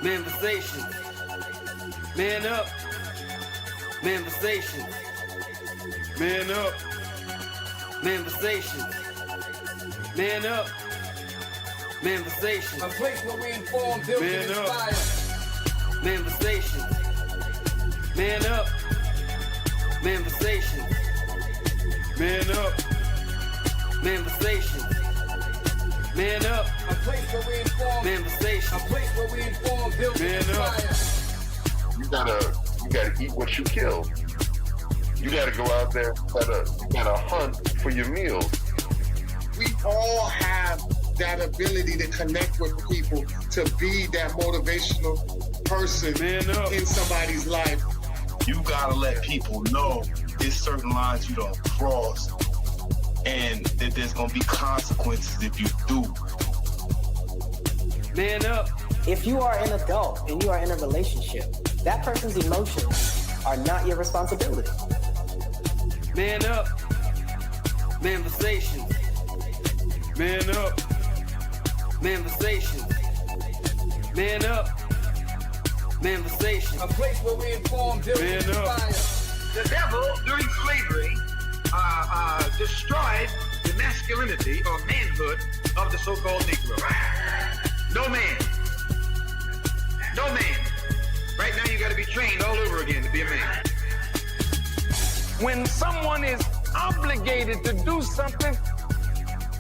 Manifestation. Man up. Manifestation. Man up. Manifestation. Man up. Manifestation. A place where we inform, build, and inspire. Manifestation. Man up. Manifestation. Man up. Manifestation. Man up. A place where we inform. Manifestation. A place where we inform, build, and inspire. You gotta eat what you kill. You gotta go out there. You gotta hunt for your meals. We all have that ability to connect with people, to be that motivational person in somebody's life. You gotta let people know there's certain lines you don't cross, and that there's gonna be consequences if you do. Man up. If you are an adult and you are in a relationship, that person's emotions are not your responsibility. Man up. Manifestation. Man up. Manifestation. Man up. Manifestation. A place where we inform, build, and inspire. The devil, during slavery, destroyed the masculinity or manhood of the so-called Negro. No man. No man. Right now you got to be trained all over again to be a man. When someone is obligated to do something,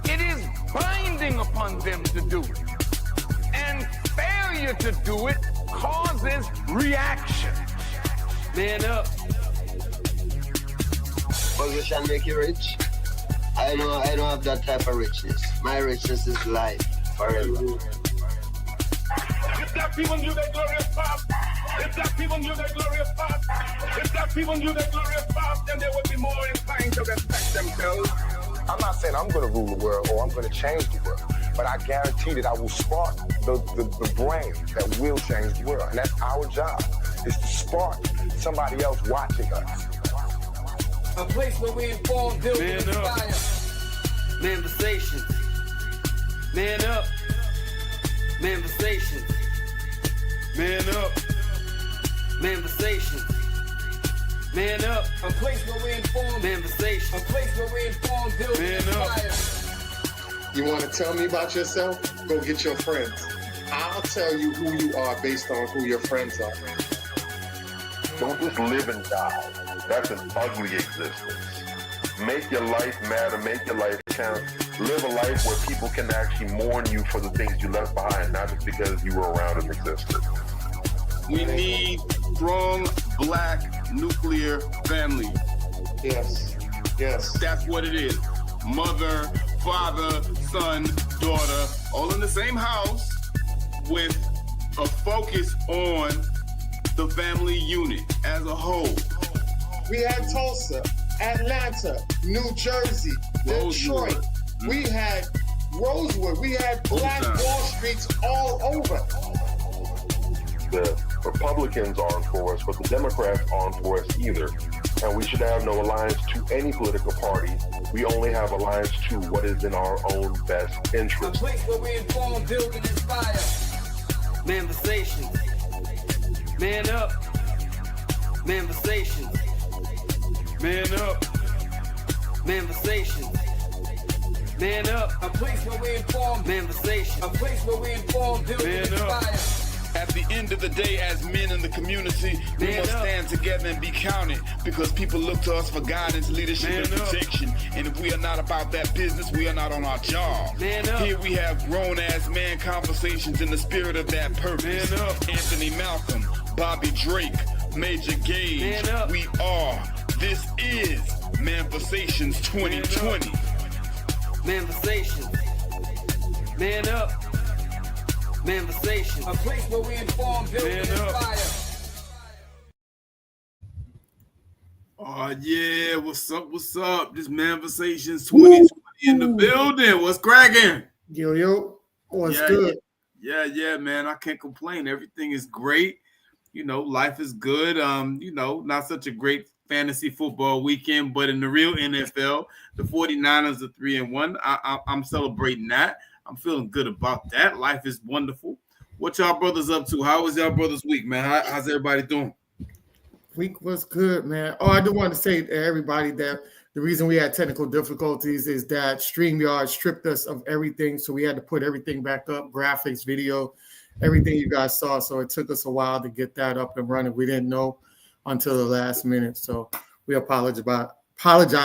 it is binding upon them to do it. And failure to do it causes reaction. Man up. Position make you rich. I don't have that type of richness. My richness is life forever. If that people knew that glorious pop, if that people knew that glorious pop, if that people knew that glorious pop, then they would be more inclined to respect themselves. I'm not saying I'm going to rule the world or I'm going to change the world, but I guarantee that I will spark the brain that will change the world. And that's our job, is to spark somebody else watching us. A place where we inform, build, and inspire. Manifestation. Man up. Manifestation. Man up. Manifestation. Man up. A place where we inform. Manifestation. A place where we inform, build, and inspire. You want to tell me about yourself? Go get your friends. I'll tell you who you are based on who your friends are. Don't just live and die. That's an ugly existence. Make your life matter. Make your life count. Live a life where people can actually mourn you for the things you left behind, not just because you were around and existed. We need strong black nuclear family. Yes. Yes. That's what it is. Mother, father, son, daughter, all in the same house with a focus on the family unit as a whole. We had Tulsa, Atlanta, New Jersey, Detroit. We had Rosewood. We had Black Wall Streets all over. The Republicans aren't for us, but the Democrats aren't for us either. And we should have no alliance to any political party. We only have alliance to what is in our own best A interest. place where we inform, build, and inspire. Manifestation. Man up. Manifestation. Man up. Manifestation. Man up. A place where we inform. Manifestation. A place where we inform, build, and inspire. At the end of the day, as men in the community, we must stand together and be counted, because people look to us for guidance, leadership, and protection. And if we are not about that business, we are not on our job. Here we have grown-ass man conversations in the spirit of that purpose. Anthony Malcolm, Bobby Drake, Major Gage. We are. This is Manifestations 2020. Manifestation. Man up. Manifestation. A place where we inform, build, and inspire. Oh yeah, what's up? What's up? This Manifestations 2020 in the building. What's cracking? Yo, what's good? Yeah, man. I can't complain. Everything is great. You know, life is good. You know, not such a great fantasy football weekend, but in the real NFL, the 49ers are 3-1. I'm celebrating that. I'm feeling good about that. Life is wonderful. What y'all brothers up to? How was y'all brothers' week, man? How's everybody doing? Week was good, man. Oh, I do want to say to everybody that the reason we had technical difficulties is that StreamYard stripped us of everything. So we had to put everything back up, graphics, video, everything you guys saw. So it took us a while to get that up and running. We didn't know until the last minute. So we apologize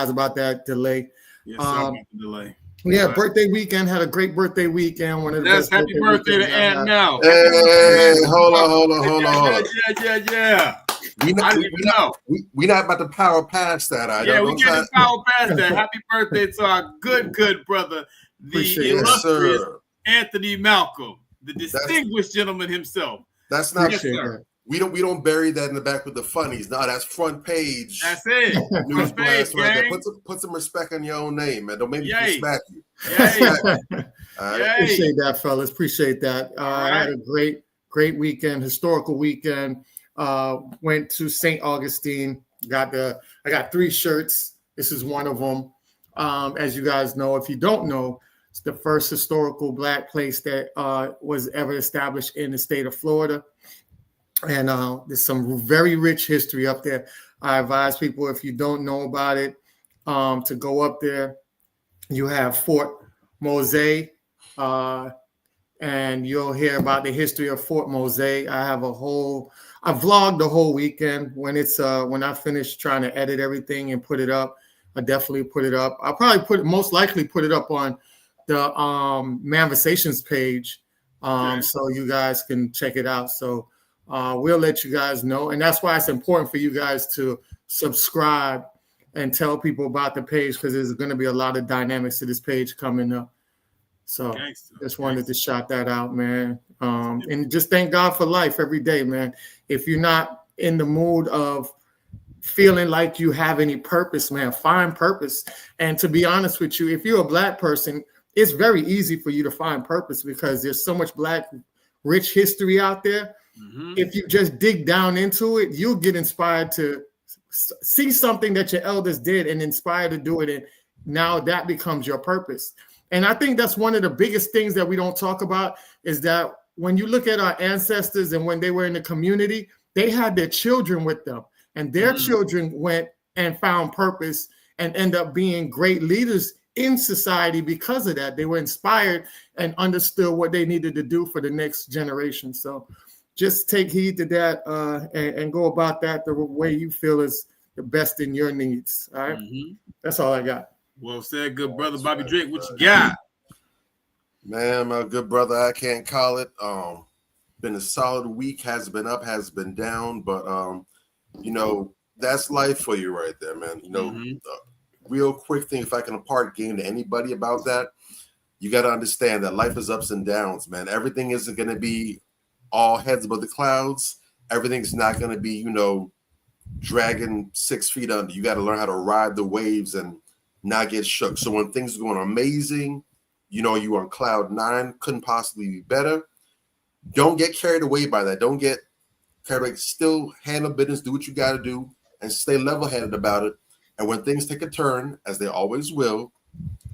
about that delay. Yes, sorry about the delay. Yeah, birthday weekend. Had a great birthday weekend. One of the best happy birthday to Aunt Mel. Hey, hold on. Yeah. We not about to power past that. We can't power past that. Happy birthday to our good brother, the illustrious Anthony Malcolm, the distinguished gentleman himself. That's not sir. We don't bury that in the back with the funnies. No, that's front page. That's it. News blast right there. Put some respect on your own name, man. Don't make me smack you. Appreciate that, fellas. Appreciate that. I had a great weekend, historical weekend. Went to St. Augustine. I got 3 shirts. This is one of them. As you guys know, if you don't know, it's the first historical Black place that was ever established in the state of Florida. And there's some very rich history up there. I advise people, if you don't know about it, to go up there. You have Fort Mose, and you'll hear about the history of Fort Mose. I vlogged the whole weekend. When I finish trying to edit everything and put it up, I definitely put it up. I'll probably most likely put it up on the Manversations page, so you guys can check it out. So we'll let you guys know. And that's why it's important for you guys to subscribe and tell people about the page, because there's going to be a lot of dynamics to this page coming up. So just wanted to shout that out, man. And just thank God for life every day, man. If you're not in the mood of feeling like you have any purpose, man, find purpose. And to be honest with you, if you're a Black person, it's very easy for you to find purpose because there's so much Black rich history out there. Mm-hmm. If you just dig down into it, you'll get inspired to see something that your elders did and inspired to do it. And now that becomes your purpose. And I think that's one of the biggest things that we don't talk about, is that when you look at our ancestors and when they were in the community, they had their children with them, and their children went and found purpose and end up being great leaders in society because of that. They were inspired and understood what they needed to do for the next generation. So just take heed to that and go about that the way you feel is the best in your needs. All right. Mm-hmm. That's all I got. Well said, good brother. Bobby Drake, what you got? Man, my good brother, I can't call it. Been a solid week, has been up, has been down, but that's life for you right there, man. Real quick thing, if I can impart game to anybody about that, you got to understand that life is ups and downs, man. Everything isn't going to be all heads above the clouds. Everything's not going to be, dragging 6 feet under. You got to learn how to ride the waves and not get shook. So when things are going amazing, you on cloud 9, couldn't possibly be better. Don't get carried away by that. Don't get carried away. Still handle business, do what you got to do, and stay level-headed about it. And when things take a turn, as they always will,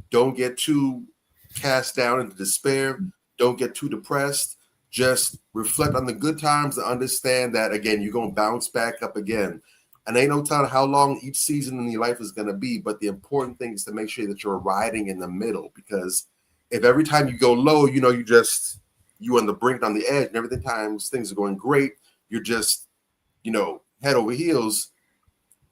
don't get too cast down into despair. Don't get too depressed. Just reflect on the good times and understand that, again, you're going to bounce back up again. And ain't no telling how long each season in your life is going to be. But the important thing is to make sure that you're riding in the middle, because if every time you go low, you on the brink, on the edge, and every time things are going great, you're just, head over heels.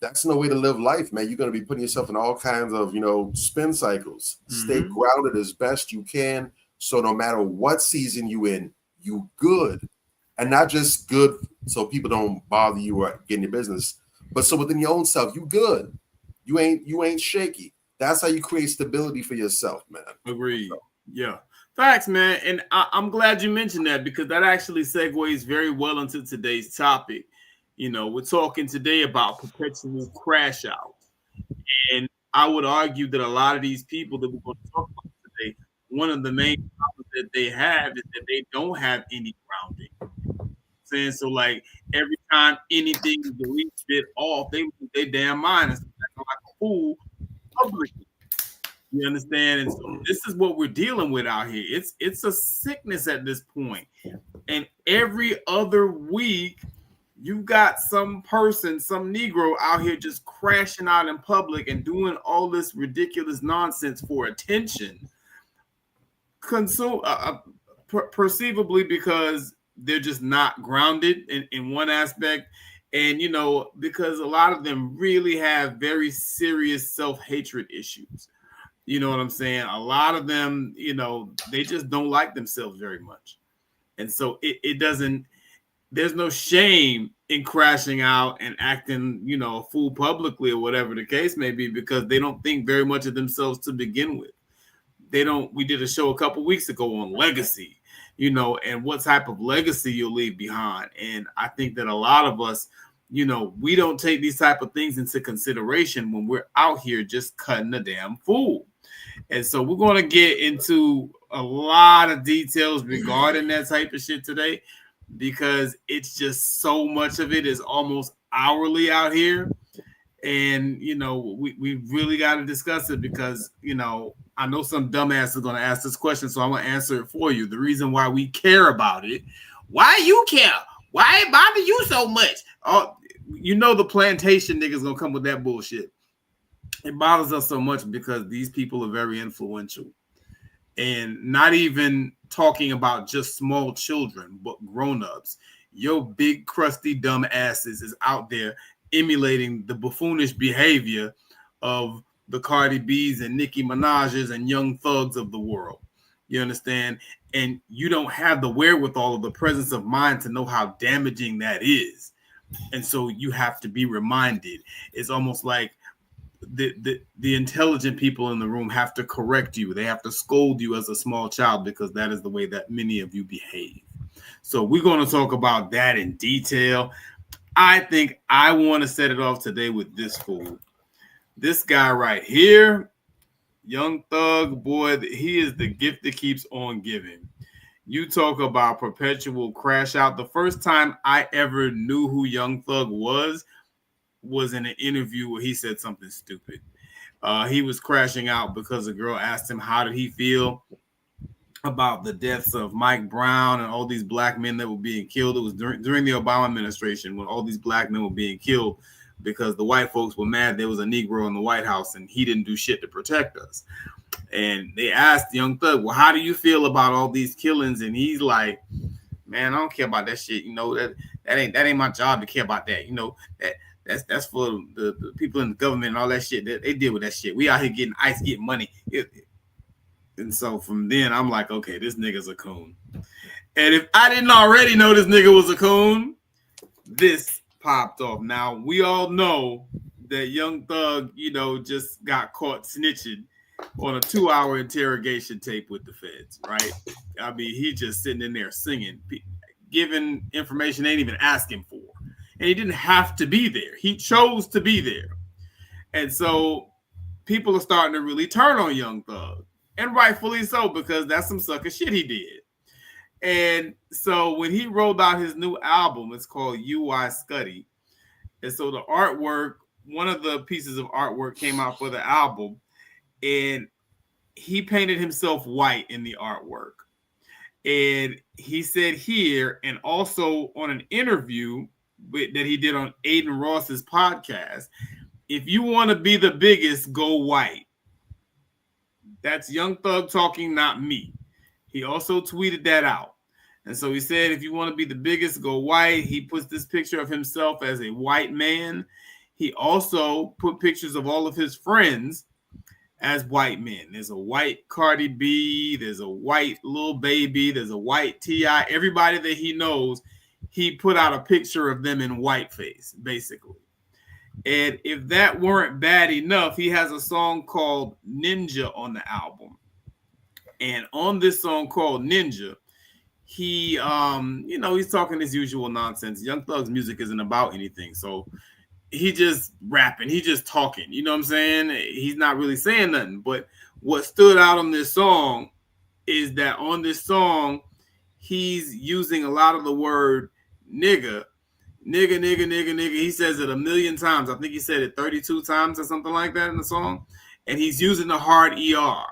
That's no way to live life, man. You're going to be putting yourself in all kinds of, spin cycles. Mm-hmm. Stay grounded as best you can. So no matter what season you in, you good. And not just good so people don't bother you or get in your business, but so within your own self, you good. You ain't shaky. That's how you create stability for yourself, man. Agreed. Yeah. Facts, man. And I'm glad you mentioned that, because that actually segues very well into today's topic. We're talking today about perpetual crash out. And I would argue that a lot of these people that we're going to talk about today, one of the main problems that they have is that they don't have any grounding. So like every time anything is a least bit off, they lose their damn mind and like a fool publicly. You understand? And so this is what we're dealing with out here. It's a sickness at this point. And every other week, you got some person, some Negro out here just crashing out in public and doing all this ridiculous nonsense for attention. Perceivably because they're just not grounded in one aspect. And, you know, because a lot of them really have very serious self-hatred issues. You know what I'm saying? A lot of them, you know, they just don't like themselves very much. And so it doesn't, there's no shame in crashing out and acting, you know, a fool publicly or whatever the case may be, because they don't think very much of themselves to begin with. We did a show a couple weeks ago on legacy, you know, and what type of legacy you'll leave behind. And I think that a lot of us, you know, we don't take these type of things into consideration when we're out here just cutting a damn fool. And so we're going to get into a lot of details regarding that type of shit today, because it's just so much of it is almost hourly out here. And, you know, we really got to discuss it because, you know, I know some dumbass is going to ask this question, so I'm going to answer it for you. The reason why we care about it, why you care? Why it bother you so much? Oh, you know, the plantation niggas going to come with that bullshit. It bothers us so much because these people are very influential. And not even talking about just small children, but grown-ups. Your big, crusty, dumb asses is out there emulating the buffoonish behavior of the Cardi B's and Nicki Minaj's and Young Thugs of the world. You understand? And you don't have the wherewithal of the presence of mind to know how damaging that is. And so you have to be reminded. It's almost like the intelligent people in the room have to correct you. They have to scold you as a small child because that is the way that many of you behave. So we're going to talk about that in detail. I think I want to set it off today with this fool. This guy right here, Young Thug, boy, he is the gift that keeps on giving. You talk about Perpetual crash out. The first time I ever knew who Young Thug was in an interview where he said something stupid. He was crashing out because a girl asked him how did he feel about the deaths of Mike Brown and all these black men that were being killed. It was during the Obama administration when all these black men were being killed because the white folks were mad there was a Negro in the White House and he didn't do shit to protect us. And they asked Young Thug, well, how do you feel about all these killings? And he's like, man, I don't care about that shit. You know, that ain't my job to care about that. You know, that's for the people in the government and all that shit. They deal with that shit. We out here getting ice, getting money. And so from then, I'm like, okay, this nigga's a coon. And if I didn't already know this nigga was a coon, this popped off. Now, we all know that Young Thug, you know, just got caught snitching on a 2-hour interrogation tape with the feds, right? I mean, he just sitting in there singing, giving information they ain't even asking for. And he didn't have to be there. He chose to be there. And so people are starting to really turn on Young Thug. And rightfully so, because that's some sucker shit he did. And so when he rolled out his new album, it's called UI Scuddy. And so the artwork, one of the pieces of artwork came out for the album, and he painted himself white in the artwork. And he said here, and also on an interview that he did on Aiden Ross's podcast, if you want to be the biggest, go white. That's Young Thug talking, not me. He also tweeted that out. And so he said, if you want to be the biggest, go white. He puts this picture of himself as a white man. He also put pictures of all of his friends as white men. There's a white Cardi B. There's a white Lil Baby. There's a white T.I. Everybody that he knows, he put out a picture of them in whiteface, basically. And if that weren't bad enough, he has a song called Ninja on the album. And on this song called Ninja, he, you know, he's talking his usual nonsense. Young Thug's music isn't about anything. So he just rapping. He just talking. You know what I'm saying? He's not really saying nothing. But what stood out on this song is that on this song, he's using a lot of the word nigga. Nigga. He says it 1,000,000 times. I think he said it 32 times or something like that in the song. And he's using the hard ER.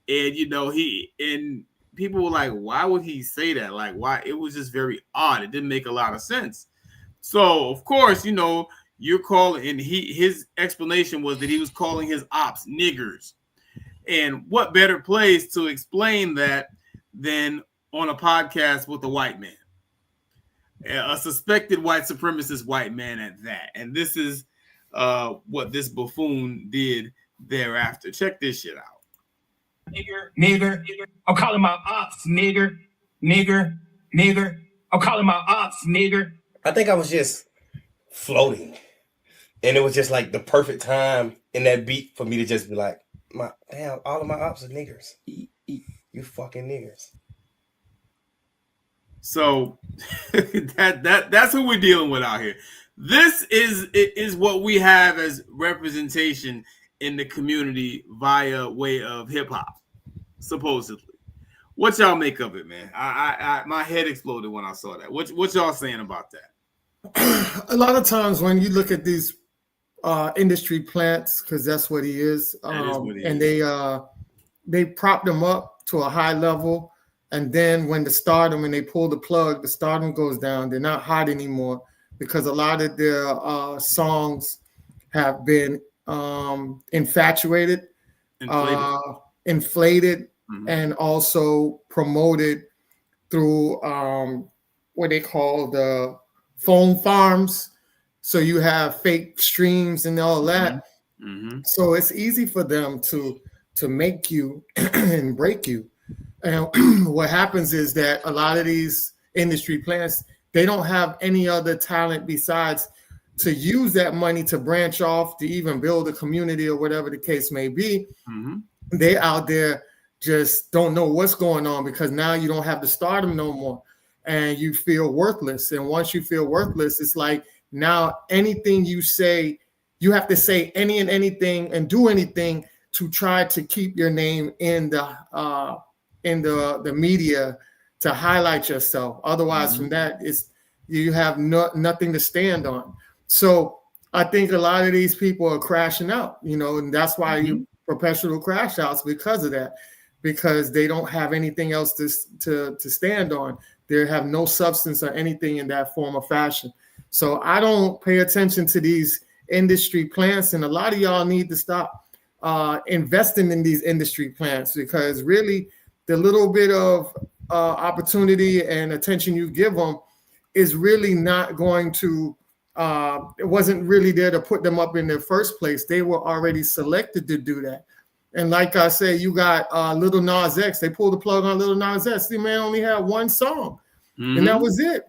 And, you know, people were like, why would he say that? Like, why? It was just very odd. It didn't make a lot of sense. So, of course, you know, you're calling, and his explanation was that he was calling his ops niggers. And what better place to explain that than on a podcast with a white man, a suspected white supremacist white man at that. And this is what this buffoon did thereafter. Check this shit out. Nigger. I'm calling my ops, nigger. I'm calling my ops, nigger. I think I was just floating. And it was just like the perfect time in that beat for me to just be like, damn, all of my ops are niggers. You fucking niggers. So that's who we're dealing with out here. This is what we have as representation in the community via way of hip hop, supposedly. What y'all make of it, man? I my head exploded when I saw that. What y'all saying about that? A lot of times when you look at these industry plants, because that's what he is, and they prop them up to a high level, and then when they pull the plug, the stardom goes down. They're not hot anymore because a lot of their songs have been inflated, mm-hmm. and also promoted through what they call the phone farms. So you have fake streams and all that. Mm-hmm. So it's easy for them to make you and break you. And what happens is that a lot of these industry plants, they don't have any other talent besides to use that money to branch off to even build a community or whatever the case may be. Mm-hmm. They out there just don't know what's going on because now you don't have the stardom no more and you feel worthless. And once you feel worthless, it's like now anything you say, you have to say any and anything and do anything to try to keep your name in the media to highlight yourself. Otherwise, mm-hmm. from that, you have nothing to stand on. So I think a lot of these people are crashing out, and that's why mm-hmm. you perpetual crash outs because of that, because they don't have anything else to stand on. They have no substance or anything in that form or fashion. So I don't pay attention to these industry plants, and a lot of y'all need to stop investing in these industry plants because really the little bit of opportunity and attention you give them is really not going to, it wasn't really there to put them up in the first place. They were already selected to do that. And like I said, you got Lil Nas X. They pulled the plug on Lil Nas X. The man only had one song, mm-hmm. and that was it.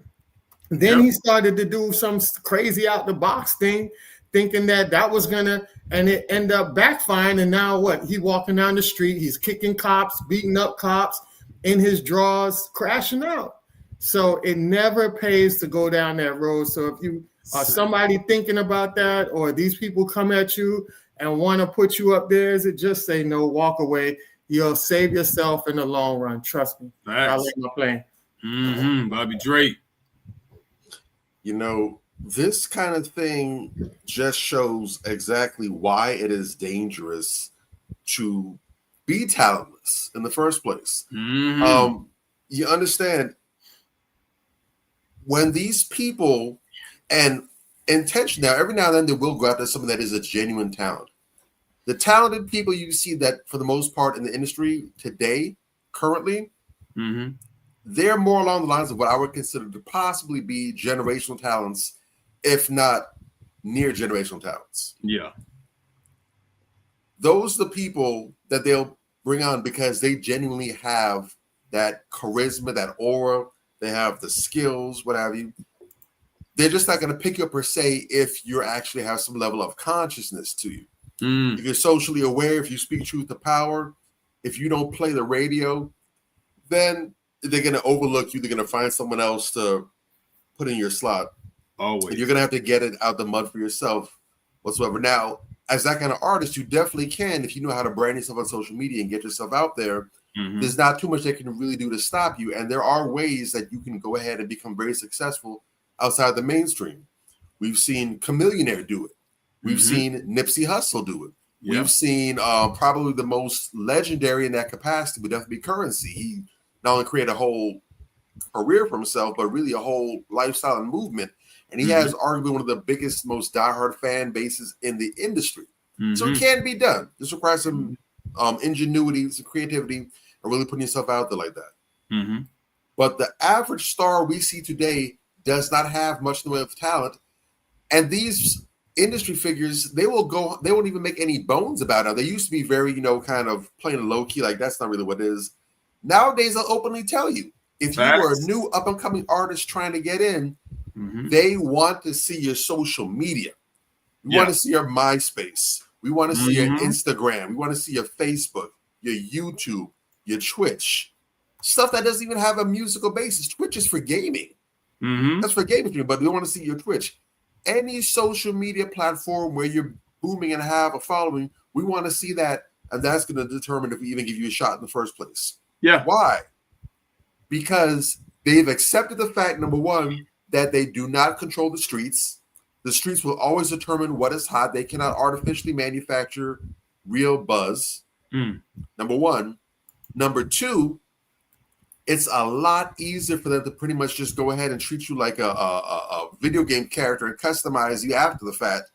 Then he started to do some crazy out the box thing, thinking that was gonna, and it ended up backfiring. And now what? He walking down the street, he's kicking cops, beating up cops in his drawers, crashing out. So it never pays to go down that road. So if you are somebody thinking about that, or these people come at you and want to put you up there, is it just say no, walk away. You'll save yourself in the long run. Trust me. I'll let my plane. Mm-hmm. Bobby Drake. This kind of thing just shows exactly why it is dangerous to be talentless in the first place. Mm-hmm. You understand when these people and intention now, every now and then they will go after someone that is a genuine talent. The talented people you see that for the most part in the industry today, currently, mm-hmm. they're more along the lines of what I would consider to possibly be generational talents, if not near generational talents. Yeah. Those are the people that they'll bring on because they genuinely have that charisma, that aura, they have the skills, what have you. They're just not going to pick you up per se if you actually have some level of consciousness to you. If you're socially aware, if you speak truth to power, if you don't play the radio, then they're going to overlook you. They're going to find someone else to put in your slot. Always. And you're going to have to get it out the mud for yourself whatsoever. Now, as that kind of artist, you definitely can, if you know how to brand yourself on social media and get yourself out there, mm-hmm. there's not too much they can really do to stop you. And there are ways that you can go ahead and become very successful outside the mainstream. We've seen Chamillionaire do it. We've mm-hmm. seen Nipsey Hussle do it. Yep. We've seen probably the most legendary in that capacity would definitely be Currency. He not only create a whole career for himself, but really a whole lifestyle and movement. And he has arguably one of the biggest, most diehard fan bases in the industry. So it can be done. This requires some ingenuity, some creativity, and really putting yourself out there like that. But the average star we see today does not have much in the way of talent. And these industry figures, they won't even make any bones about it. They used to be very, kind of playing low key, like that's not really what it is. Nowadays, they'll openly tell you. If you are a new up-and-coming artist trying to get in, they want to see your social media. We want to see your MySpace. We want to see your Instagram. We want to see your Facebook, your YouTube, your Twitch. Stuff that doesn't even have a musical basis. Twitch is for gaming. That's for gaming, but we want to see your Twitch. Any social media platform where you're booming and have a following, we want to see that, and that's going to determine if we even give you a shot in the first place. Yeah. Why? Because they've accepted the fact, number one, that they do not control the streets. The streets will always determine what is hot. They cannot artificially manufacture real buzz. Number one. Number two, it's a lot easier for them to pretty much just go ahead and treat you like a video game character and customize you after the fact.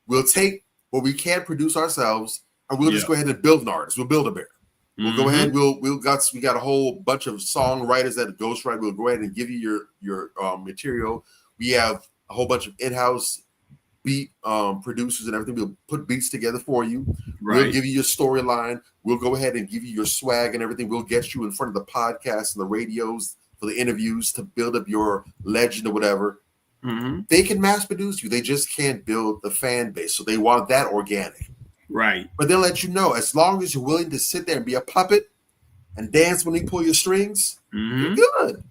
We'll take what we can't produce ourselves, and we'll just go ahead and build an artist. We'll build a bear. We'll go ahead. We got a whole bunch of songwriters that ghostwrite. We'll go ahead and give you your material. We have a whole bunch of in-house beat producers and everything. We'll put beats together for you. We'll give you your storyline. We'll go ahead and give you your swag and everything. We'll get you in front of the podcasts and the radios for the interviews to build up your legend or whatever. They can mass produce you. They just can't build the fan base. So they want that organic. Right. But they'll let you know, as long as you're willing to sit there and be a puppet and dance when they pull your strings, you're good.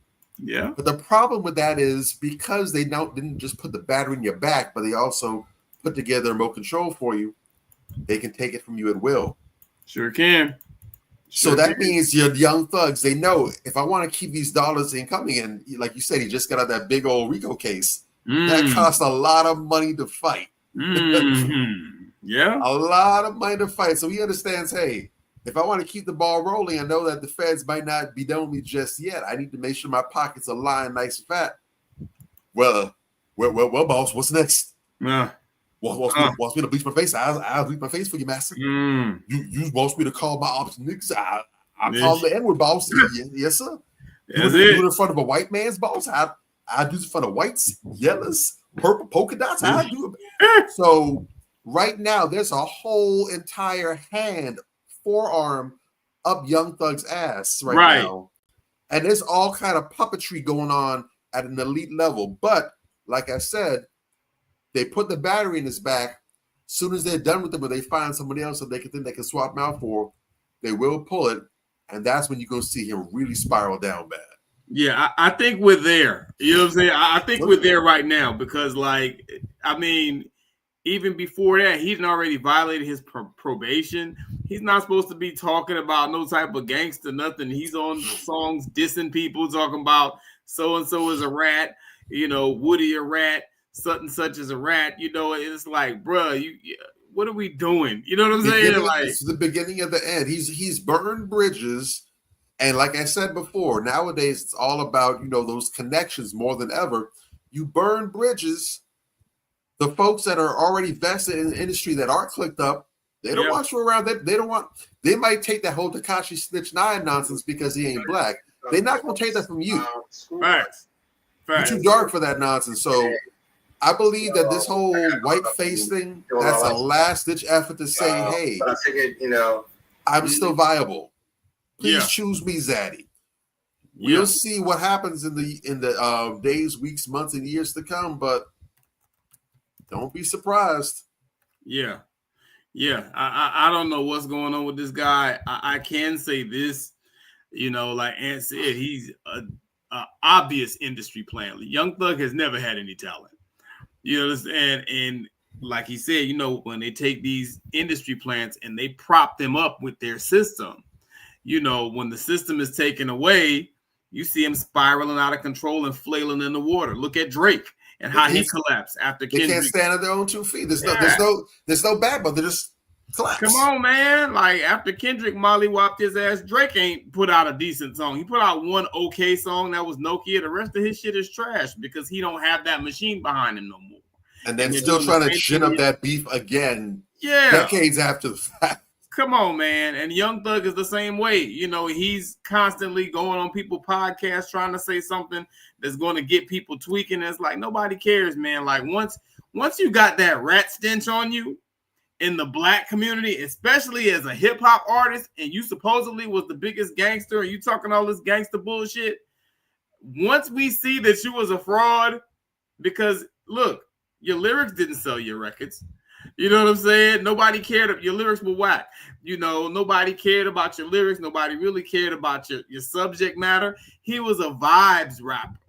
Yeah. But the problem with that is because they didn't just put the battery in your back, but they also put together remote control for you, they can take it from you at will. Sure can. So that means your young thugs, they know, if I want to keep these dollars incoming, and like you said, he just got out that big old RICO case. That costs a lot of money to fight. Yeah. A lot of money to fight. So he understands, hey, if I want to keep the ball rolling, I know that the feds might not be done with me just yet. I need to make sure my pockets are lying nice and fat. Well, boss, what's next? Wants me to bleach my face? I'll bleach my face for you, master. You want me to call my ops niggas? I call the N-word, boss. Yes, sir. You do it in front of a white man's boss? I do it in front of whites, yellows, purple polka dots. I do it. So right now, there's a whole entire forearm up Young Thug's ass right now. And there's all kind of puppetry going on at an elite level. But like I said, they put the battery in his back. As soon as they're done with him, or they find somebody else that they can swap him out for, they will pull it. And that's when you're going to see him really spiral down bad. Yeah, I think we're there. You know what I'm saying? I think we're there right now because, even before that, he's already violated his probation. He's not supposed to be talking about no type of gangster, nothing. He's on songs dissing people, talking about so-and-so is a rat, Woody a rat, such and such is a rat. It's like, bruh, what are we doing? You know what I'm saying? It's the beginning of the end. He's burned bridges. And like I said before, nowadays it's all about, those connections more than ever. You burn bridges. The folks that are already vested in the industry that aren't clicked up, they don't want you around. They might take that whole Tekashi Snitch 9 nonsense because he ain't black. They're not going to take that from you. Facts. You're too dark for that nonsense. So I believe that this whole white face thing, that's a last ditch effort to say, hey, but I figured, I'm still viable. Please choose me, Zaddy. We'll see what happens in the days, weeks, months, and years to come, but don't be surprised. Yeah. I don't know what's going on with this guy. I can say this, like Ant said, he's an obvious industry plant. Young Thug has never had any talent. You understand? And like he said, when they take these industry plants and they prop them up with their system, when the system is taken away, you see him spiraling out of control and flailing in the water. Look at Drake and how he collapsed after Kendrick. They can't stand on their own 2 feet. There's no bad, but they're just Claps. Come on, man. Like after Kendrick mollywopped his ass, Drake ain't put out a decent song. He put out one okay song that was Nokia. The rest of his shit is trash because he don't have that machine behind him no more. And then still trying to gin up that beef again. Yeah. Decades after the fact. Come on, man. And Young Thug is the same way. You know, he's constantly going on people's podcasts trying to say something that's going to get people tweaking. It's like nobody cares, man. Like once you got that rat stench on you in the black community, especially as a hip hop artist, and you supposedly was the biggest gangster and you talking all this gangster bullshit, once we see that you was a fraud, because look, your lyrics didn't sell your records. You know what I'm saying? Nobody cared. Your lyrics were whack. You know, nobody cared about your lyrics. Nobody really cared about your subject matter. He was a vibes rapper.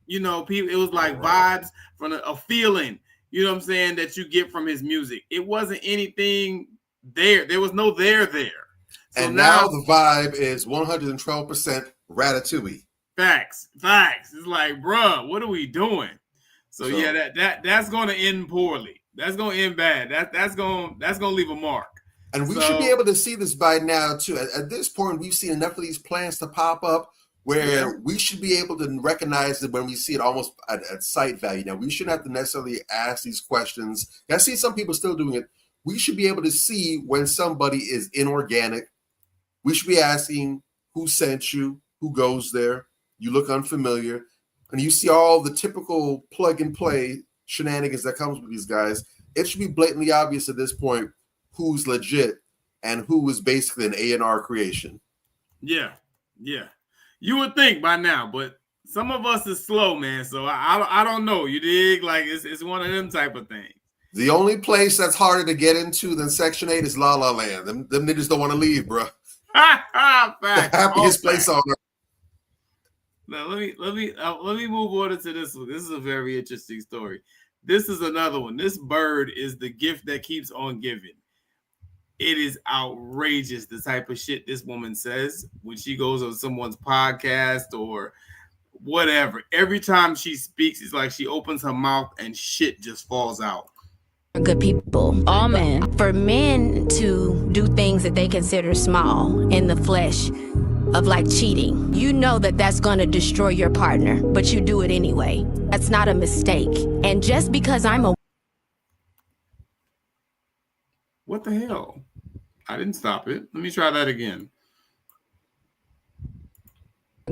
You know, it was like vibes from a feeling, you know what I'm saying, that you get from his music. It wasn't anything there. There was no there. So and now the vibe is 112% Ratatouille. Facts. It's like, bruh, what are we doing? So yeah, that's going to end poorly. That's going to end bad. That's going to leave a mark. And we should be able to see this by now too. At this point, we've seen enough of these plans to pop up where we should be able to recognize it when we see it almost at sight value. Now, we shouldn't have to necessarily ask these questions. I see some people still doing it. We should be able to see when somebody is inorganic. We should be asking who sent you, who goes there. You look unfamiliar. And you see all the typical plug and play shenanigans that comes with these guys. It should be blatantly obvious at this point who's legit and who is basically an A&R creation. Yeah. You would think by now, but some of us is slow, man. So I don't know. You dig? Like it's one of them type of things. The only place that's harder to get into than Section 8 is La La Land. Them niggas don't want to leave, bro. The happiest place on earth. Now let me move on to this one. This is a very interesting story. This is another one. This bird is the gift that keeps on giving. It is outrageous the type of shit this woman says when she goes on someone's podcast or whatever. Every time she speaks, it's like she opens her mouth and shit just falls out. Good people, all men. For men to do things that they consider small in the flesh of like cheating, you know that that's going to destroy your partner, but you do it anyway. That's not a mistake. And just because I'm a... What the hell? I didn't stop it. Let me try that again.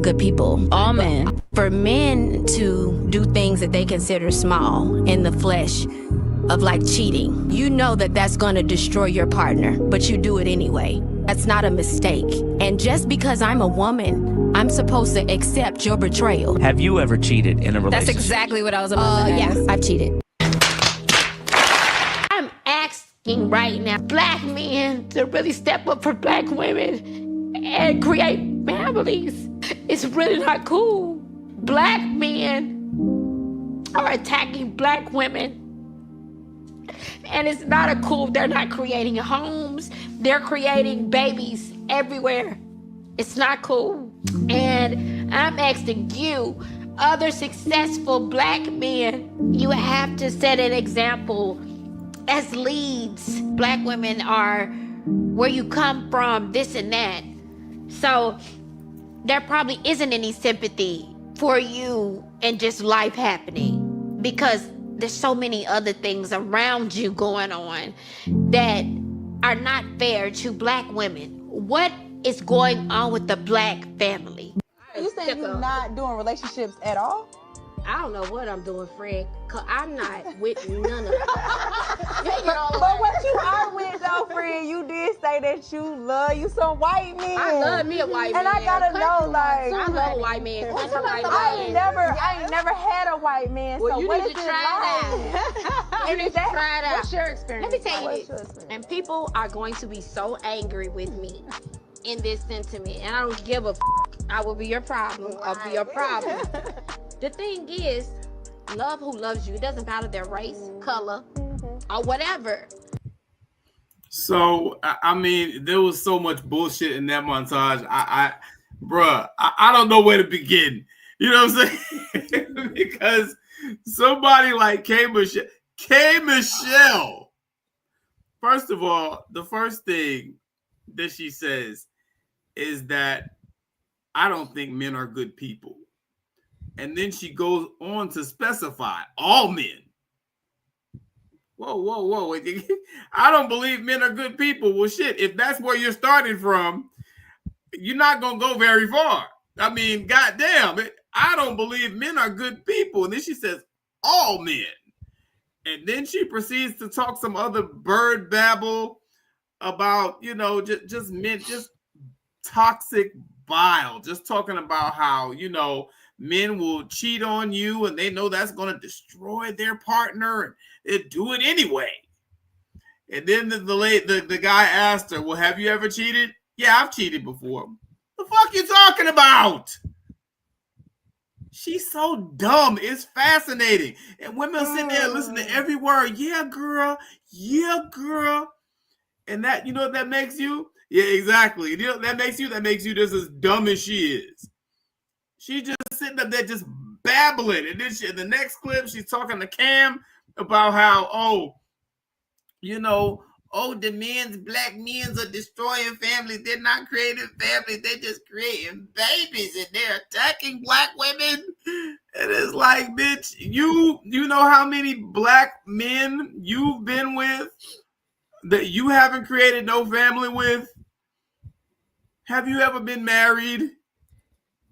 Good people, all men. For men to do things that they consider small in the flesh of like cheating, you know that that's going to destroy your partner, but you do it anyway. That's not a mistake. And just because I'm a woman, I'm supposed to accept your betrayal. Have you ever cheated in a relationship? That's exactly what I was about to ask. Yes, I've cheated. I'm asking right now, black men to really step up for black women and create families. It's really not cool. Black men are attacking black women. And it's not a cool, they're not creating homes. They're creating babies everywhere. It's not cool. And I'm asking you, other successful black men, you have to set an example as leads. Black women are where you come from, this and that. So there probably isn't any sympathy for you and just life happening because there's so many other things around you going on that are not fair to black women. What is going on with the black family? You saying you're not doing relationships at all? I don't know what I'm doing, Fred, because I'm not with none of it. But what you are with, though, friend, you did say that you love you some white men. I love me a white man. And I gotta know, like, I love a white man. I ain't never had a white man. Well, so you what need is to it try like? it out. You need to try it out. What's your experience? Let me tell you this. And people are going to be so angry with me in this sentiment, and I don't give a f. I will be your problem. I'll be your problem. The thing is, love who loves you. It doesn't matter their race, color, or whatever. So, I mean, there was so much bullshit in that montage. I don't know where to begin. You know what I'm saying? Because somebody like K. Michelle First of all, the first thing that she says is that I don't think men are good people. And then she goes on to specify all men. Whoa. I don't believe men are good people. Well, shit, if that's where you're starting from, you're not going to go very far. I mean, goddamn, I don't believe men are good people. And then she says, all men. And then she proceeds to talk some other bird babble about, you know, just men, just toxic bile, just talking about how, you know, men will cheat on you and they know that's going to destroy their partner and they do it anyway. And then the guy asked her, well, have you ever cheated? Yeah, I've cheated before. The fuck you talking about? She's so dumb. It's fascinating. And women sit there and listen to every word. Yeah, girl. Yeah, girl. And that, you know what that makes you? Yeah, exactly. You know that makes you just as dumb as she is. She just sitting up there just babbling. And then in the next clip, she's talking to Cam about how, the black men's are destroying families. They're not creating families. They're just creating babies and they're attacking black women. And it's like, bitch, you know how many black men you've been with that you haven't created no family with? Have you ever been married?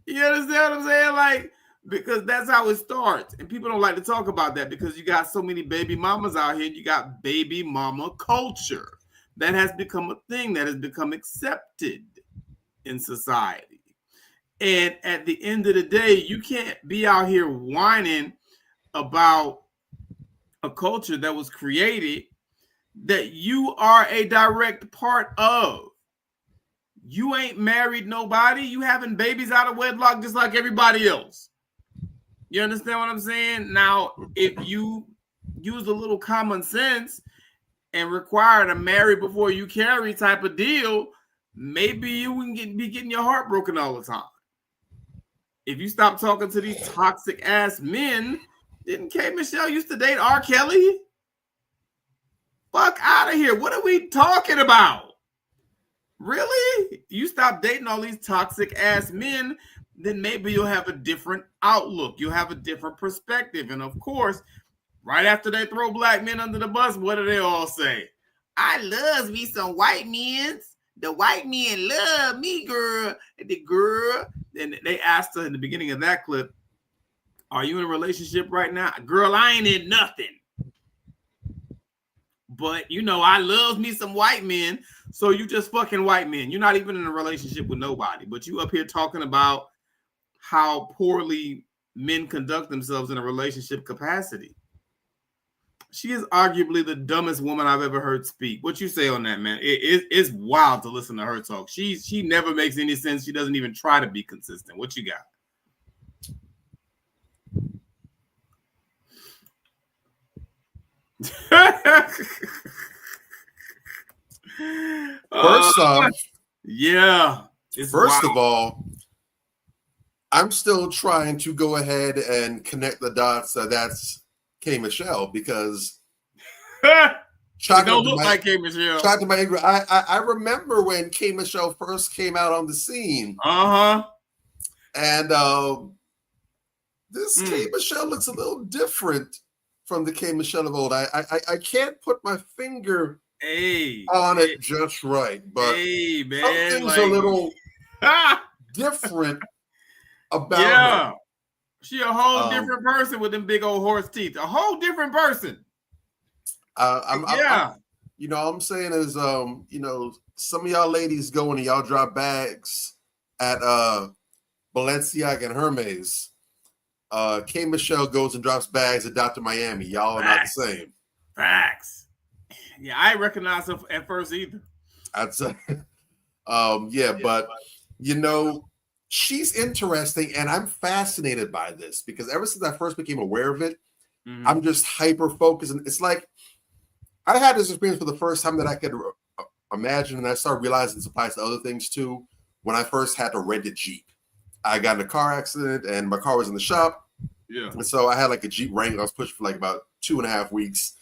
You understand what I'm saying? Like, because that's how it starts. And people don't like to talk about that because you got so many baby mamas out here and you got baby mama culture that has become a thing that has become accepted in society. And at the end of the day, you can't be out here whining about a culture that was created that you are a direct part of. You ain't married nobody. You having babies out of wedlock just like everybody else. You understand what I'm saying? Now, if you use a little common sense and require to marry before you carry type of deal, maybe you wouldn't be getting your heart broken all the time. If you stop talking to these toxic ass men, didn't K. Michelle used to date R. Kelly? Fuck out of here. What are we talking about? Really? You stop dating all these toxic ass men, then maybe you'll have a different outlook. You'll have a different perspective. And of course, right after they throw black men under the bus, what do they all say? I loves me some white men. The white men love me, girl. The girl. And they asked her in the beginning of that clip, are you in a relationship right now? Girl, I ain't in nothing. But, I love me some white men. So you just fucking white men. You're not even in a relationship with nobody. But you up here talking about how poorly men conduct themselves in a relationship capacity. She is arguably the dumbest woman I've ever heard speak. What you say on that, man? It's wild to listen to her talk. She never makes any sense. She doesn't even try to be consistent. What you got? First off, First of all, I'm still trying to go ahead and connect the dots. That's K. Michelle because don't look like K. Michelle. I remember when K. Michelle first came out on the scene. And this K. Michelle looks a little different from the K. Michelle of old. I can't put my finger on it just right, but something's a little different about her. She a whole different person with them big old horse teeth. A whole different person. All I'm saying is, some of y'all ladies go and y'all drop bags at Balenciaga and Hermes. K. Michelle goes and drops bags at Dr. Miami. Y'all are not the same. Facts. Yeah, I recognize her at first either. I'd say, but she's interesting, and I'm fascinated by this because ever since I first became aware of it, I'm just hyper focused, and it's like I had this experience for the first time that I could imagine, and I started realizing it applies to other things too. When I first had to rent a Jeep, I got in a car accident, and my car was in the shop. Yeah, and so I had like a Jeep Wrangler I was pushing for like about 2.5 weeks.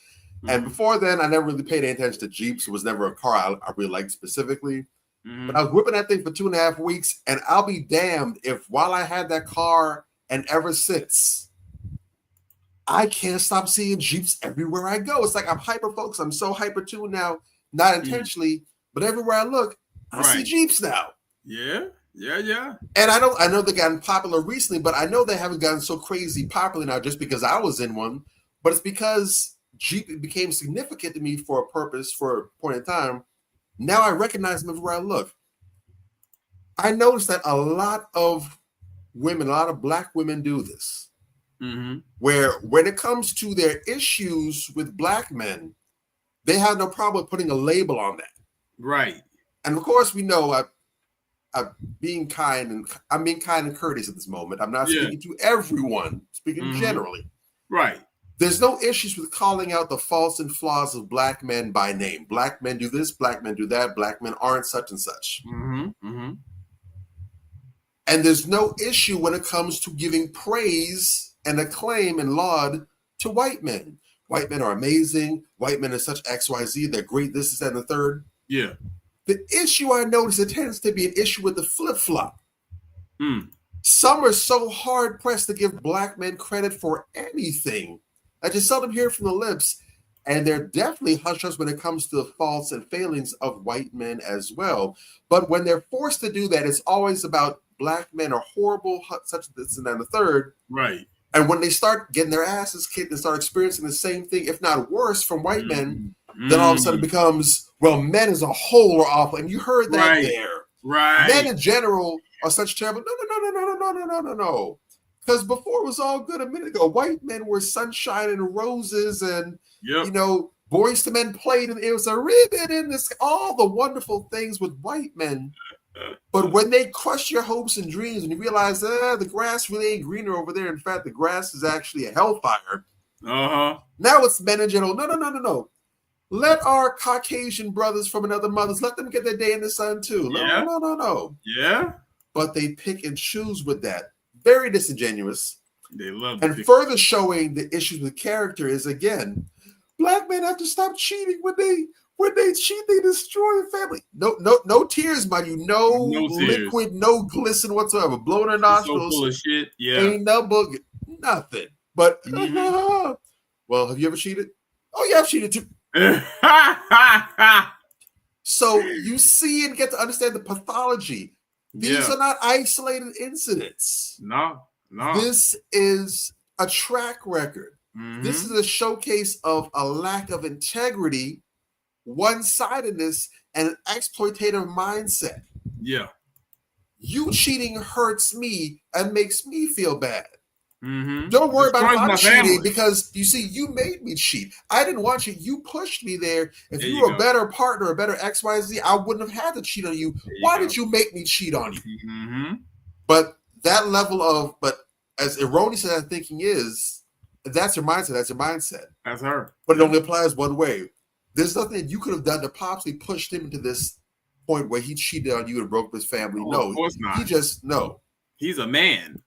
And before then, I never really paid any attention to Jeeps. It was never a car I really liked specifically. But I was whipping that thing for 2.5 weeks, and I'll be damned if while I had that car and ever since, I can't stop seeing Jeeps everywhere I go. It's like I'm hyper focused. I'm so hyper tuned now, not intentionally, but everywhere I look, I see Jeeps now. Yeah. And I know they've gotten popular recently, but I know they haven't gotten so crazy popular now just because I was in one. But it's because Jeep became significant to me for a purpose, for a point in time. Now I recognize them everywhere I look. I noticed that a lot of women, a lot of Black women do this. Where when it comes to their issues with Black men, they have no problem putting a label on that. Right. And of course, we know I'm being kind and courteous at this moment. I'm not speaking to everyone, speaking generally. Right. There's no issues with calling out the faults and flaws of Black men by name. Black men do this, Black men do that, Black men aren't such and such. And there's no issue when it comes to giving praise and acclaim and laud to white men. White men are amazing. White men are such XYZ. They're great. This, and the third. Yeah. The issue I notice, it tends to be an issue with the flip-flop. Some are so hard-pressed to give Black men credit for anything that you seldom hear from the lips. And they're definitely hush-hush when it comes to the faults and failings of white men as well. But when they're forced to do that, it's always about Black men are horrible, such this and that and the third. Right. And when they start getting their asses kicked and start experiencing the same thing, if not worse, from white men, then all of a sudden it becomes, well, men as a whole are awful. And you heard that there. Right. Men in general are such terrible. No. Because before it was all good a minute ago. White men were sunshine and roses and, Boys to Men played, and it was a ribbon in this, all the wonderful things with white men. But when they crush your hopes and dreams and you realize the grass really ain't greener over there. In fact, the grass is actually a hellfire. Now it's men in general. No. Let our Caucasian brothers from another mothers, let them get their day in the sun too. No. Yeah. But they pick and choose with that. Very disingenuous. They love and further showing the issues with character is, again, Black men have to stop cheating when they cheat, they destroy a family. No tears, mind you. No liquid, no glisten whatsoever. Blowing their nostrils. So full of shit. Yeah. Ain't no book, nothing. But well, have you ever cheated? Oh yeah, I've cheated too. So you see and get to understand the pathology. These are not isolated incidents. No. This is a track record. This is a showcase of a lack of integrity, one-sidedness, and an exploitative mindset. Yeah. You cheating hurts me and makes me feel bad. Don't worry about if I'm cheating, because you see, you made me cheat. I didn't want you. You pushed me there. If you were a better partner, a better XYZ, I wouldn't have had to cheat on you. Why did you make me cheat on you? But that level of, as erroneous as that thinking is, that's your mindset. That's your mindset. That's her. But it only applies one way. There's nothing that you could have done to possibly push him into this point where he cheated on you and broke up his family. No, of course not. He just, no. He's a man.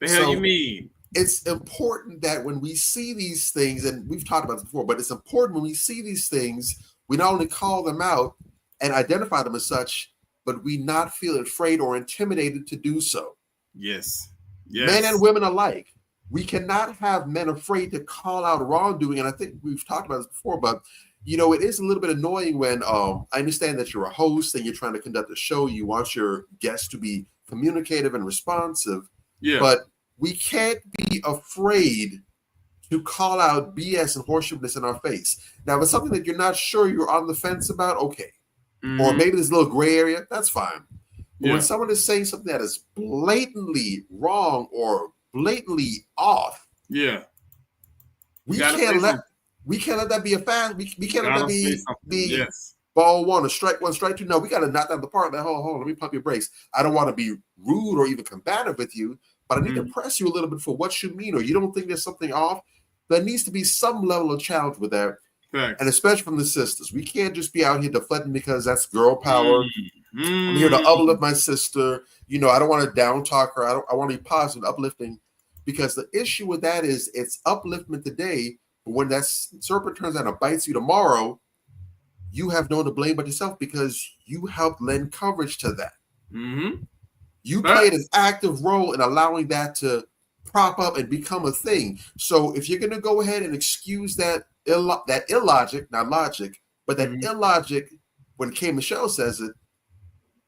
The hell you mean? It's important that when we see these things, and we've talked about this before, but it's important when we see these things, we not only call them out and identify them as such, but we not feel afraid or intimidated to do so. Yes. Men and women alike. We cannot have men afraid to call out wrongdoing. And I think we've talked about this before, but it is a little bit annoying when I understand that you're a host and you're trying to conduct a show. You want your guests to be communicative and responsive. Yeah. But we can't be afraid to call out BS and horseshoeness in our face. Now, if it's something that you're not sure, you're on the fence about, okay. Or maybe there's a little gray area, that's fine. But when someone is saying something that is blatantly wrong or blatantly off, we can't let that be a fact. We can't let that be ball one or strike one, strike two. No, we got to knock down the park. Hold on, let me pump your brakes. I don't want to be rude or even combative with you, but I need to press you a little bit for what you mean, or you don't think there's something off. There needs to be some level of challenge with that. Thanks. And especially from the sisters. We can't just be out here deflecting because that's girl power. I'm here to uplift my sister. I don't want to down talk her. I want to be positive, uplifting, because the issue with that is it's upliftment today, But when that serpent turns out and bites you tomorrow, you have no one to blame but yourself because you helped lend coverage to that. Mm-hmm. You played an active role in allowing that to prop up and become a thing. So if you're going to go ahead and excuse that illogic, not logic, but that illogic when K. Michelle says it,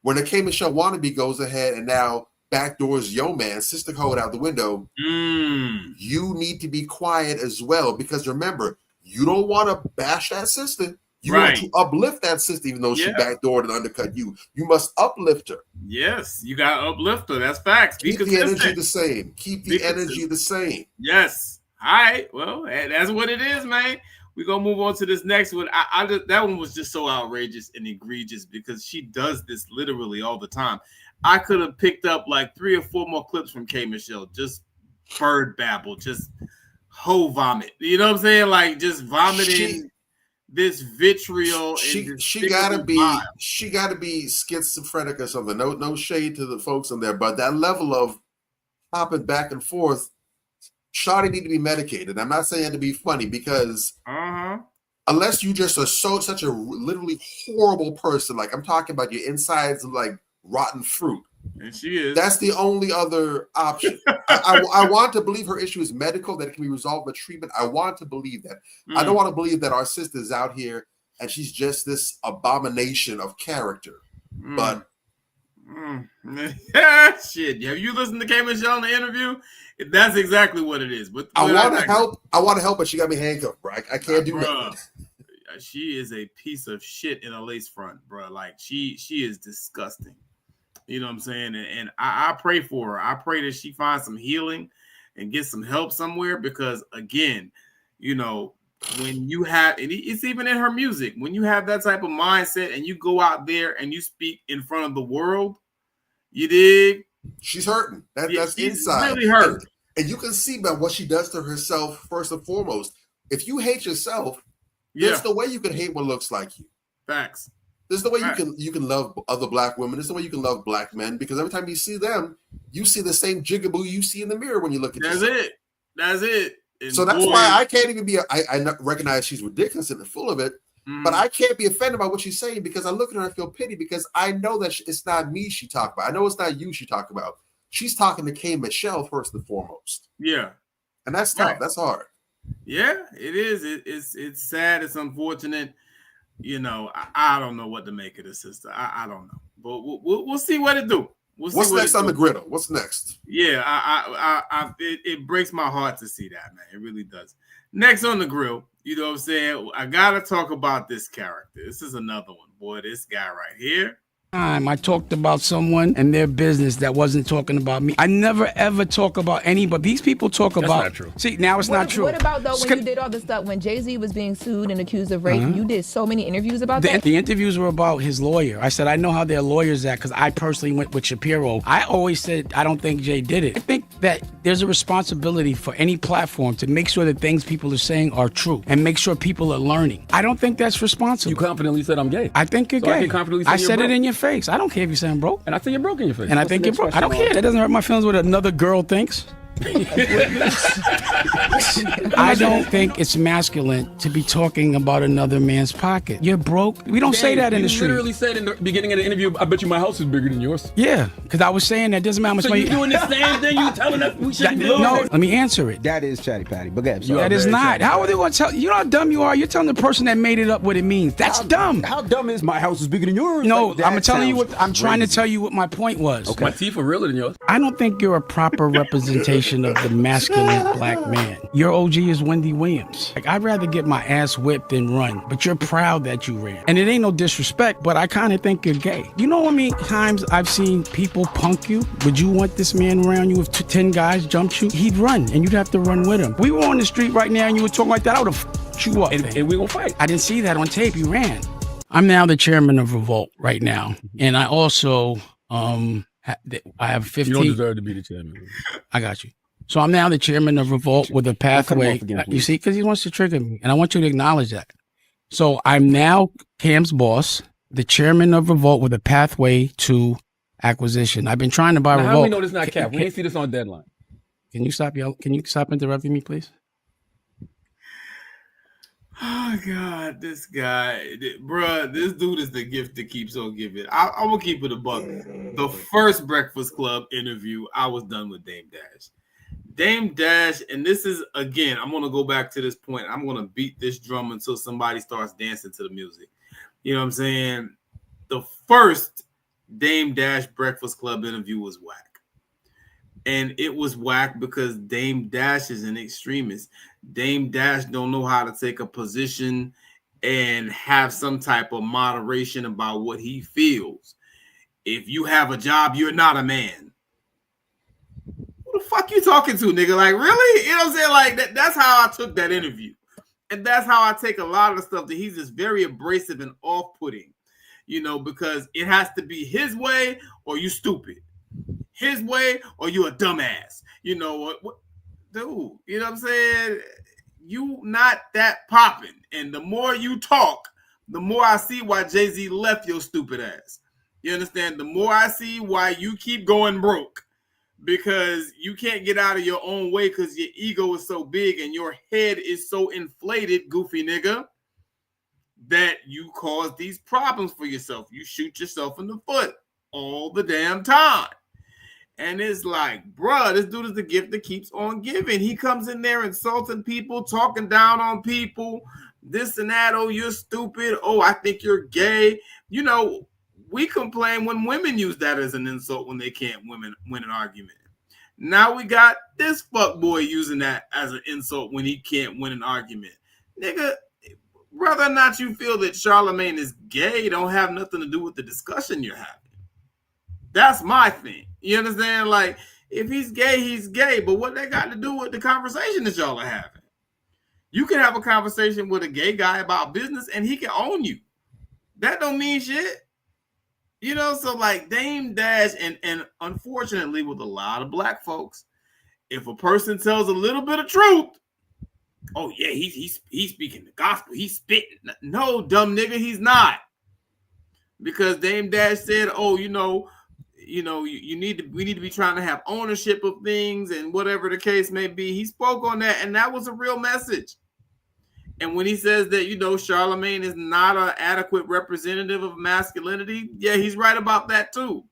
when a K. Michelle wannabe goes ahead and now backdoors Yo Man, sister code out the window, you need to be quiet as well. Because remember, you don't want to bash that sister. You want to uplift that sister, even though she backdoored and undercut you. You must uplift her. Yes, you got to uplift her. That's facts. Keep the energy the same. Keep the energy the same. Yes. All right. Well, that's what it is, man. We're going to move on to this next one. That one was just so outrageous and egregious because she does this literally all the time. I could have picked up like 3 or 4 more clips from K. Michelle. Just bird babble. Just hoe vomit. You know what I'm saying? Like just vomiting. This vitriol. She gotta be schizophrenic or something. No shade to the folks in there, but that level of hopping back and forth, Shawty need to be medicated. I'm not saying to be funny because unless you just are such a literally horrible person, like I'm talking about your insides of like rotten fruit. And she is. That's the only other option. I want to believe her issue is medical, that it can be resolved with treatment. I want to believe that. I don't want to believe that our sister's out here and she's just this abomination of character. But shit, have you listened to K. Michelle in the interview? That's exactly what it is. But I want to help. I want to help, but she got me handcuffed, bro. I can't do that. She is a piece of shit in a lace front, bro. Like she is disgusting. You know what I'm saying? And I pray for her. I pray that she finds some healing and get some help somewhere because, again, you know, when you have, and it's even in her music, when you have that type of mindset and you go out there and you speak in front of the world, you dig? She's hurting. That's inside. Really hurt. And you can see by what she does to herself, first and foremost. If you hate yourself, there's the way you can hate what looks like you. Facts. There's the way you can love other black women. There's the way you can love black men because every time you see them, you see the same jigaboo you see in the mirror when you look at yourself. That's it. And so that's why I can't even be. I recognize she's ridiculous and full of it, but I can't be offended by what she's saying because I look at her and I feel pity because I know that it's not me she talked about. I know it's not you she talked about. She's talking to K. Michelle first and foremost. Yeah, and that's tough. That's hard. Yeah, it is. It's sad. It's unfortunate. You know, I don't know what to make of this, sister. I don't know, but we'll see what it do. What's next on the griddle? What's next? Yeah, it breaks my heart to see that, man. It really does. Next on the grill, you know what I'm saying? I gotta talk about this character. This is another one, boy. This guy right here. I talked about someone and their business that wasn't talking about me. I never ever talk about anybody. These people talk about. That's not true. See, now it's not true. What about though when you did all the stuff when Jay-Z was being sued and accused of rape? You did so many interviews about that. The interviews were about his lawyer. I said I know how their lawyers act because I personally went with Shapiro. I always said I don't think Jay did it. I think that there's a responsibility for any platform to make sure that things people are saying are true and make sure people are learning. I don't think that's responsible. You confidently said I'm gay. I think you're gay. I said it in your face. I don't care if you say I'm broke. And I say you're broke in your face. And I think you're broke. I don't care. That doesn't hurt my feelings what another girl thinks. I don't think it's masculine to be talking about another man's pocket. You're broke. We don't say that in the street. You literally said in the beginning of the interview, I bet you my house is bigger than yours. Yeah, because I was saying that doesn't matter how much money. So you're doing the same thing you telling us we shouldn't do? No, let me answer it. That is chatty patty, but that is not. How are they going to tell you? Know how dumb you are? You're telling the person that made it up what it means. That's dumb. How dumb is my house is bigger than yours? No, I'm telling you what. I'm trying to tell you what my point was. Okay. My teeth are realer than yours. I don't think you're a proper representation of the masculine black man. Your OG is Wendy Williams. Like, I'd rather get my ass whipped than run, but you're proud that you ran. And it ain't no disrespect, but I kind of think you're gay. You know how many times I've seen people punk you? Would you want this man around you if 10 guys jumped you? He'd run, and you'd have to run with him. We were on the street right now, and you were talking like that, I would have f***ed you up. And we gonna fight. I didn't see that on tape. You ran. I'm now the chairman of Revolt right now, and I also I have 15. You don't deserve to be the chairman. I got you. So I'm now the chairman of Revolt with a pathway. You see, because he wants to trigger me, and I want you to acknowledge that. So I'm now Cam's boss, the chairman of Revolt with a pathway to acquisition. I've been trying to buy now, Revolt. How do we know this not Cap? We ain't see this on deadline. Can you stop interrupting me, please? Oh God, this guy, bruh, this dude is the gift that keeps on giving. I'm gonna keep it a buck. The first Breakfast Club interview, I was done with Dame Dash. Dame Dash, and this is again, I'm gonna go back to this point. I'm gonna beat this drum until somebody starts dancing to the music. You know what I'm saying? The first Dame Dash Breakfast Club interview was whack. And it was whack because Dame Dash is an extremist. Dame Dash don't know how to take a position and have some type of moderation about what he feels. If you have a job, you're not a man. Who the fuck you talking to, nigga? Like, really? You know what I'm saying? Like, that's how I took that interview. And that's how I take a lot of the stuff that he's just very abrasive and off-putting, you know, because it has to be his way or you stupid. His way or you a dumbass. You know what, dude, you know what I'm saying? You not that popping. And the more you talk, the more I see why Jay-Z left your stupid ass. You understand? The more I see why you keep going broke. Because you can't get out of your own way because your ego is so big and your head is so inflated, goofy nigga, that you cause these problems for yourself. You shoot yourself in the foot all the damn time. And it's like, bruh, this dude is the gift that keeps on giving. He comes in there insulting people, talking down on people, this and that. Oh, you're stupid. Oh, I think you're gay. You know, we complain when women use that as an insult when they can't win an argument. Now we got this fuckboy using that as an insult when he can't win an argument. Nigga, whether or not you feel that Charlemagne is gay don't have nothing to do with the discussion you're having. That's my thing. You understand? Like, if he's gay, he's gay. But what that got to do with the conversation that y'all are having? You can have a conversation with a gay guy about business and he can own you. That don't mean shit. You know, so like Dame Dash, and unfortunately with a lot of black folks, if a person tells a little bit of truth, oh yeah, he's speaking the gospel, he's spitting. No, dumb nigga, he's not. Because Dame Dash said, oh, we need to be trying to have ownership of things and whatever the case may be. He spoke on that, and that was a real message. And when he says that, Charlemagne is not an adequate representative of masculinity, yeah, he's right about that too.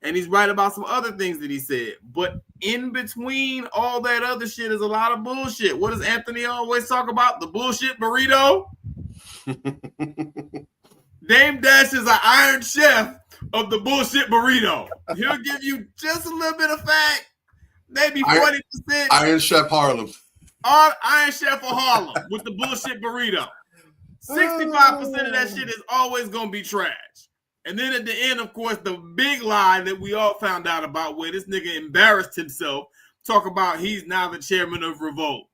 And he's right about some other things that he said. But in between all that other shit is a lot of bullshit. What does Anthony always talk about? The bullshit burrito? Dame Dash is an iron chef of the bullshit burrito. He'll give you just a little bit of fact, maybe 40%. Iron Chef Harlem. Iron Chef of Harlem with the bullshit burrito. 65% of that shit is always going to be trash. And then at the end, of course, the big lie that we all found out about where this nigga embarrassed himself, talk about he's now the chairman of Revolt.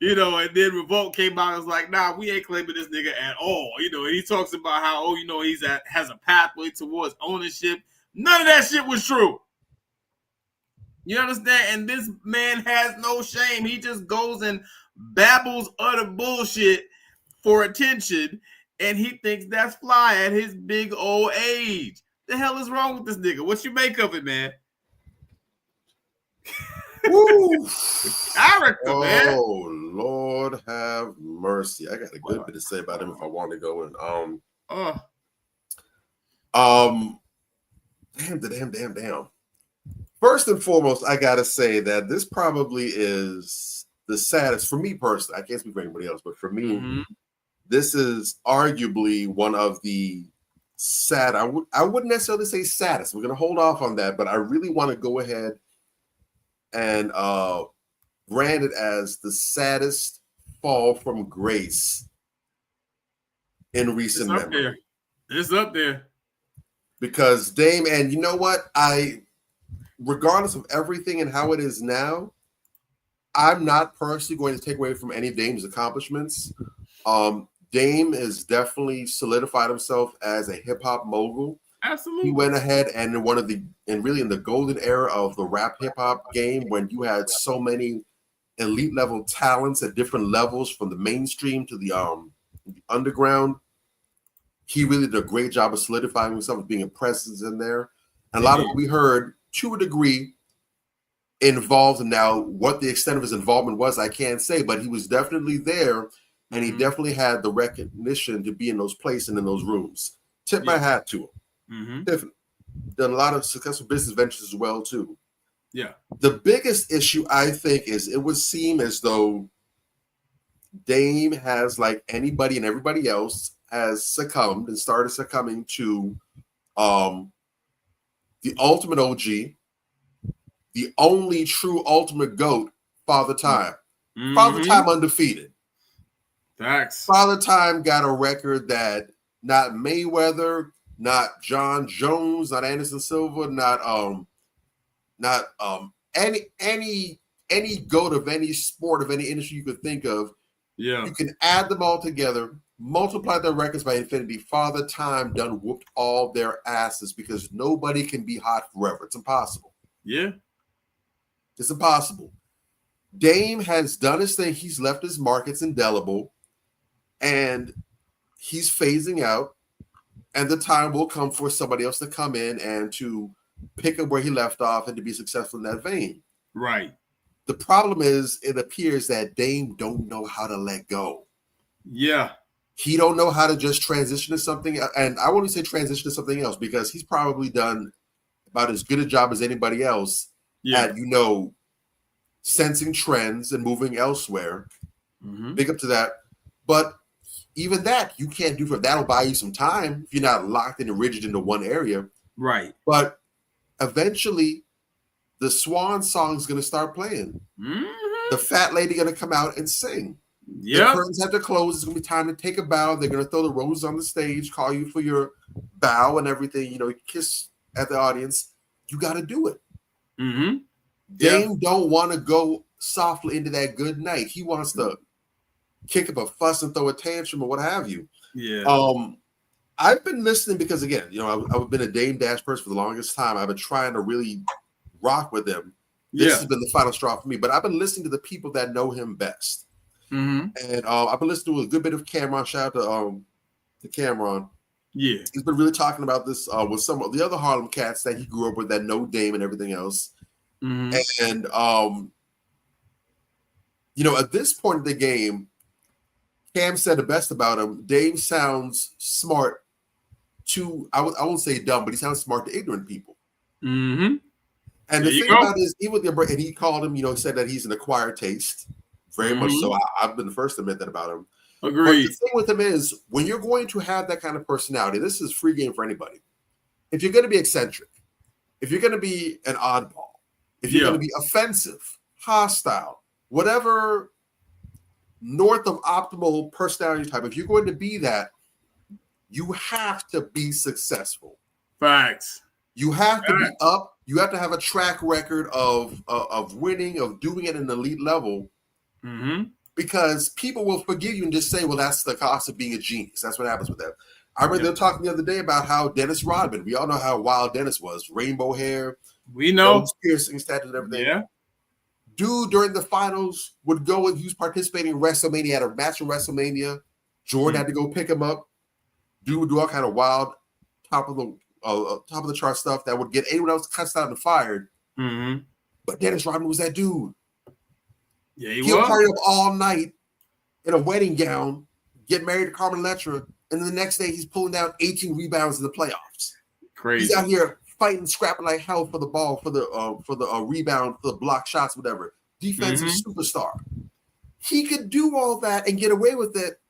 And then Revolt came out and was like, nah, we ain't claiming this nigga at all. And he talks about how, has a pathway towards ownership. None of that shit was true. You understand? And this man has no shame. He just goes and babbles utter bullshit for attention, and he thinks that's fly at his big old age. The hell is wrong with this nigga? What you make of it, man? Character, man. Oh, Lord have mercy. I got a good bit to say about him if I want to go in. Damn. First and foremost, I gotta say that this probably is the saddest for me personally. I can't speak for anybody else, but for me, this is arguably one of the sad. I wouldn't necessarily say saddest. We're gonna hold off on that, but I really want to go ahead and brand it as the saddest fall from grace in recent memory. It's up there. Because Dame, and you know what? Regardless of everything and how it is now, I'm not personally going to take away from any of Dame's accomplishments. Dame has definitely solidified himself as a hip hop mogul. Absolutely. He went ahead and really in the golden era of the rap hip hop game, when you had so many elite level talents at different levels from the mainstream to the underground, he really did a great job of solidifying himself, being a presence in there. And a lot of we heard, to a degree, involved. Now, what the extent of his involvement was, I can't say, but he was definitely there and he definitely had the recognition to be in those places and in those rooms. Tip my hat to him. Definitely done a lot of successful business ventures as well too. Yeah. The biggest issue I think is it would seem as though Dame has, like anybody and everybody else, has succumbed and started succumbing to the ultimate OG, the only true ultimate GOAT, Father Time. Father Time undefeated. Facts. Father Time got a record that not Mayweather, not John Jones, not Anderson Silva, not any GOAT of any sport, of any industry you could think of. Yeah. You can add them all together, multiply their records by infinity. Father Time done whooped all their asses because nobody can be hot forever. It's impossible. Yeah. It's impossible. Dame has done his thing. He's left his mark. It's indelible. And he's phasing out. And the time will come for somebody else to come in and to pick up where he left off and to be successful in that vein. Right. The problem is it appears that Dame don't know how to let go. Yeah. He don't know how to just transition to something. And I won't say transition to something else because he's probably done about as good a job as anybody else at, sensing trends and moving elsewhere. Big up to that. But even that, you can't do for that'll buy you some time if you're not locked in and rigid into one area. Right. But eventually, the swan song is going to start playing. The fat lady going to come out and sing. The curtains have to close. It's going to be time to take a bow. They're going to throw the roses on the stage, call you for your bow and everything. You know, kiss at the audience. You got to do it. Dame don't want to go softly into that good night. He wants to kick up a fuss and throw a tantrum or what have you. Yeah. I've been listening because, again, you know, I've been a Dame Dash person for the longest time. I've been trying to really rock with him. This has been the final straw for me, but I've been listening to the people that know him best. And I've been listening to a good bit of Cameron. Shout out to Cameron. Yeah. He's been really talking about this with some of the other Harlem cats that he grew up with that know Dame and everything else. And you know, at this point in the game, Cam said the best about him. Dame sounds smart to, I won't say dumb, but he sounds smart to ignorant people. And the thing about it is, even with and he called him, you know, he said that he's an acquired taste. Very much so. I've been the first to admit that about him. Agreed. But the thing with him is, when you're going to have that kind of personality, this is free game for anybody. If you're going to be eccentric, if you're going to be an oddball, if you're going to be offensive, hostile, whatever north of optimal personality type, if you're going to be that, you have to be successful. Facts. You have to be up. You have to have a track record of winning, of doing it at an elite level. Because people will forgive you and just say, well, that's the cost of being a genius. That's what happens with that. I remember they were talking the other day about how Dennis Rodman, we all know how wild Dennis was. Rainbow hair. We know. Piercing tattoos and everything. Yeah. Dude, during the finals, would go and he was participating in WrestleMania, had a match in WrestleMania. Jordan had to go pick him up. Dude would do all kind of wild, top of the chart stuff that would get anyone else cussed out and fired. But Dennis Rodman was that dude. Yeah, He'll party up all night in a wedding gown, get married to Carmen Electra, and the next day he's pulling down 18 rebounds in the playoffs. Crazy. He's out here fighting, scrapping like hell for the ball, for the rebound, for the block shots, whatever. Defensive superstar. He could do all that and get away with it,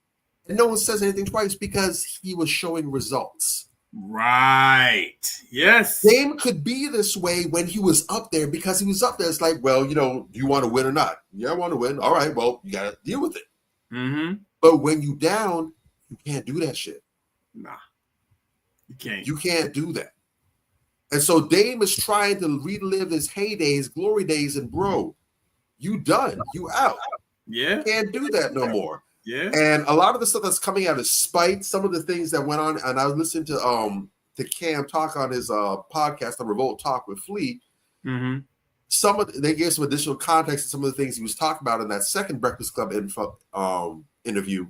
and no one says anything twice because he was showing results. Right. Yes. Dame could be this way when he was up there because he was up there. It's like, well, you know, do you want to win or not? Yeah, I want to win. All right, well, you got to deal with it. But when you down, you can't do that shit. Nah. You can't. You can't do that. And so Dame is trying to relive his heydays, glory days, and bro, you done. You out. Yeah. You can't do that no more. Yeah. And a lot of the stuff that's coming out is spite. Some of the things that went on, and I was listening to Cam talk on his podcast on Revolt Talk with Flea. They gave some additional context to some of the things he was talking about in that second Breakfast Club interview.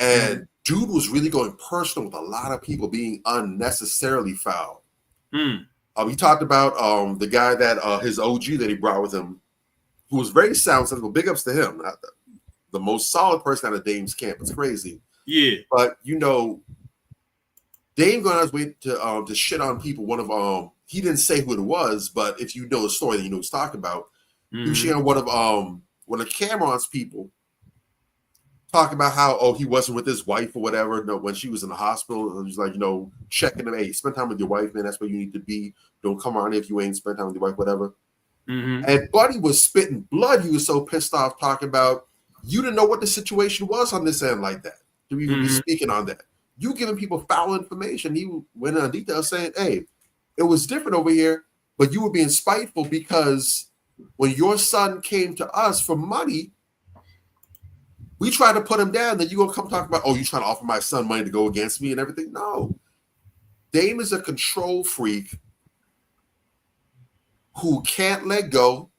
And dude was really going personal with a lot of people being unnecessarily foul. He talked about the guy that his OG that he brought with him, who was very sound, sensible. Big ups to him. the most solid person out of Dame's camp. It's crazy. Yeah. But you know, Dame going on his way to shit on people. One of he didn't say who it was, but if you know the story, then you know what he's talking about. He was shitting on one of Cameron's people, talking about how he wasn't with his wife or whatever. No, when she was in the hospital, it was like, you know, checking him. Hey, spend time with your wife, man. That's where you need to be. Don't come around if you ain't spend time with your wife, whatever. And Buddy was spitting blood. He was so pissed off, talking about you didn't know what the situation was on this end like that. To even be speaking on that, you giving people foul information. He went into detail saying, "Hey, it was different over here, but you were being spiteful because when your son came to us for money, we tried to put him down. Then you gonna come talk about, oh, you trying to offer my son money to go against me and everything? No, Dame is a control freak who can't let go.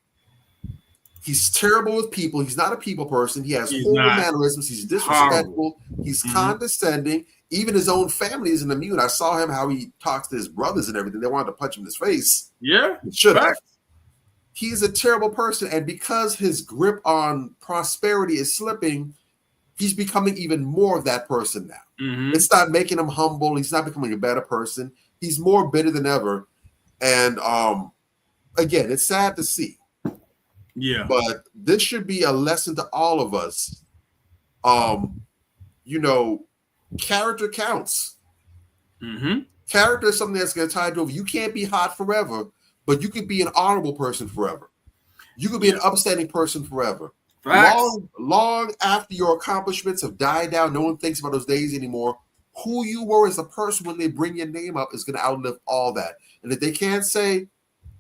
He's terrible with people. He's not a people person. He has horrible mannerisms. He's disrespectful. He's condescending. Even his own family isn't immune. I saw him how he talks to his brothers and everything. They wanted to punch him in his face. Yeah, should have. He's a terrible person, and because his grip on prosperity is slipping, he's becoming even more of that person now. It's not making him humble. He's not becoming a better person. He's more bitter than ever. And again, it's sad to see. Yeah. But this should be a lesson to all of us. You know, character counts. Character is something that's going to tide you over. You can't be hot forever, but you could be an honorable person forever. You could be an upstanding person forever. Long after your accomplishments have died down, no one thinks about those days anymore. Who you were as a person when they bring your name up is going to outlive all that. And if they can't say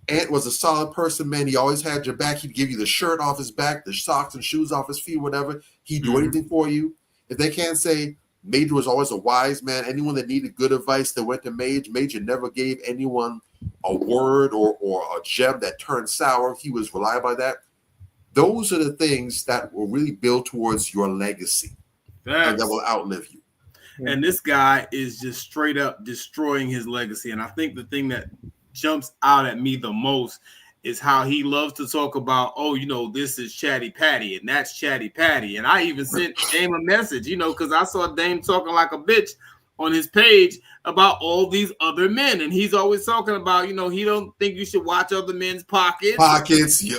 Ant was a solid person, man, he always had your back. He'd give you the shirt off his back, the socks and shoes off his feet, whatever. He'd do anything for you. If they can't say Major was always a wise man, anyone that needed good advice that went to Major never gave anyone a word or a gem that turned sour. He was reliable by that. Those are the things that will really build towards your legacy and that will outlive you. And this guy is just straight up destroying his legacy. And I think the thing that jumps out at me the most is how he loves to talk about, oh, you know, this is Chatty Patty and that's Chatty Patty. And I even sent Dame a message, you know, because I saw Dame talking like a bitch on his page about all these other men. And he's always talking about, you know, he don't think you should watch other men's pockets.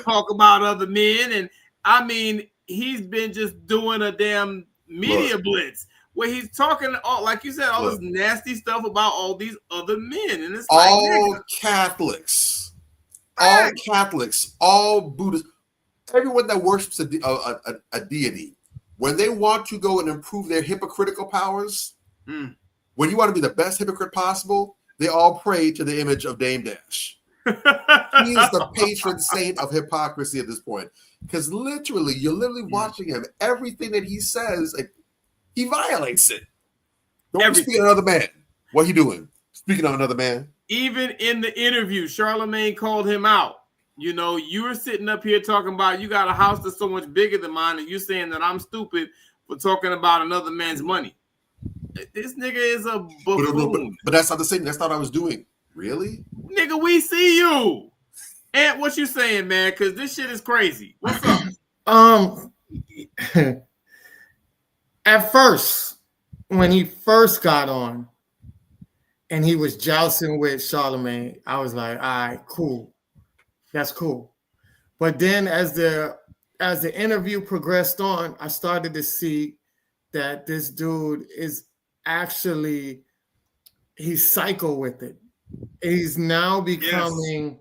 Talk about other men. And I mean, he's been just doing a damn media blitz where he's talking, all, like you said, all this nasty stuff about all these other men. And it's like, all Catholics, all Buddhists, everyone that worships a deity, when they want to go and improve their hypocritical powers, when you want to be the best hypocrite possible, they all pray to the image of Dame Dash. He is the patron saint of hypocrisy at this point. Because you're literally watching him. Everything that he says, he violates it. Don't be speaking on another man. What he doing? Speaking on another man. Even in the interview, Charlemagne called him out. You know, you were sitting up here talking about you got a house that's so much bigger than mine, and you're saying that I'm stupid for talking about another man's money. This nigga is a buffoon. But that's not the same. That's not what I was doing. Really? Nigga, we see you. And what you saying, man? Because this shit is crazy. What's up? At first, when he first got on and he was jousting with Charlemagne, I was like, all right, cool. That's cool. But then as the interview progressed on, I started to see that this dude is actually, he's psycho with it. He's now becoming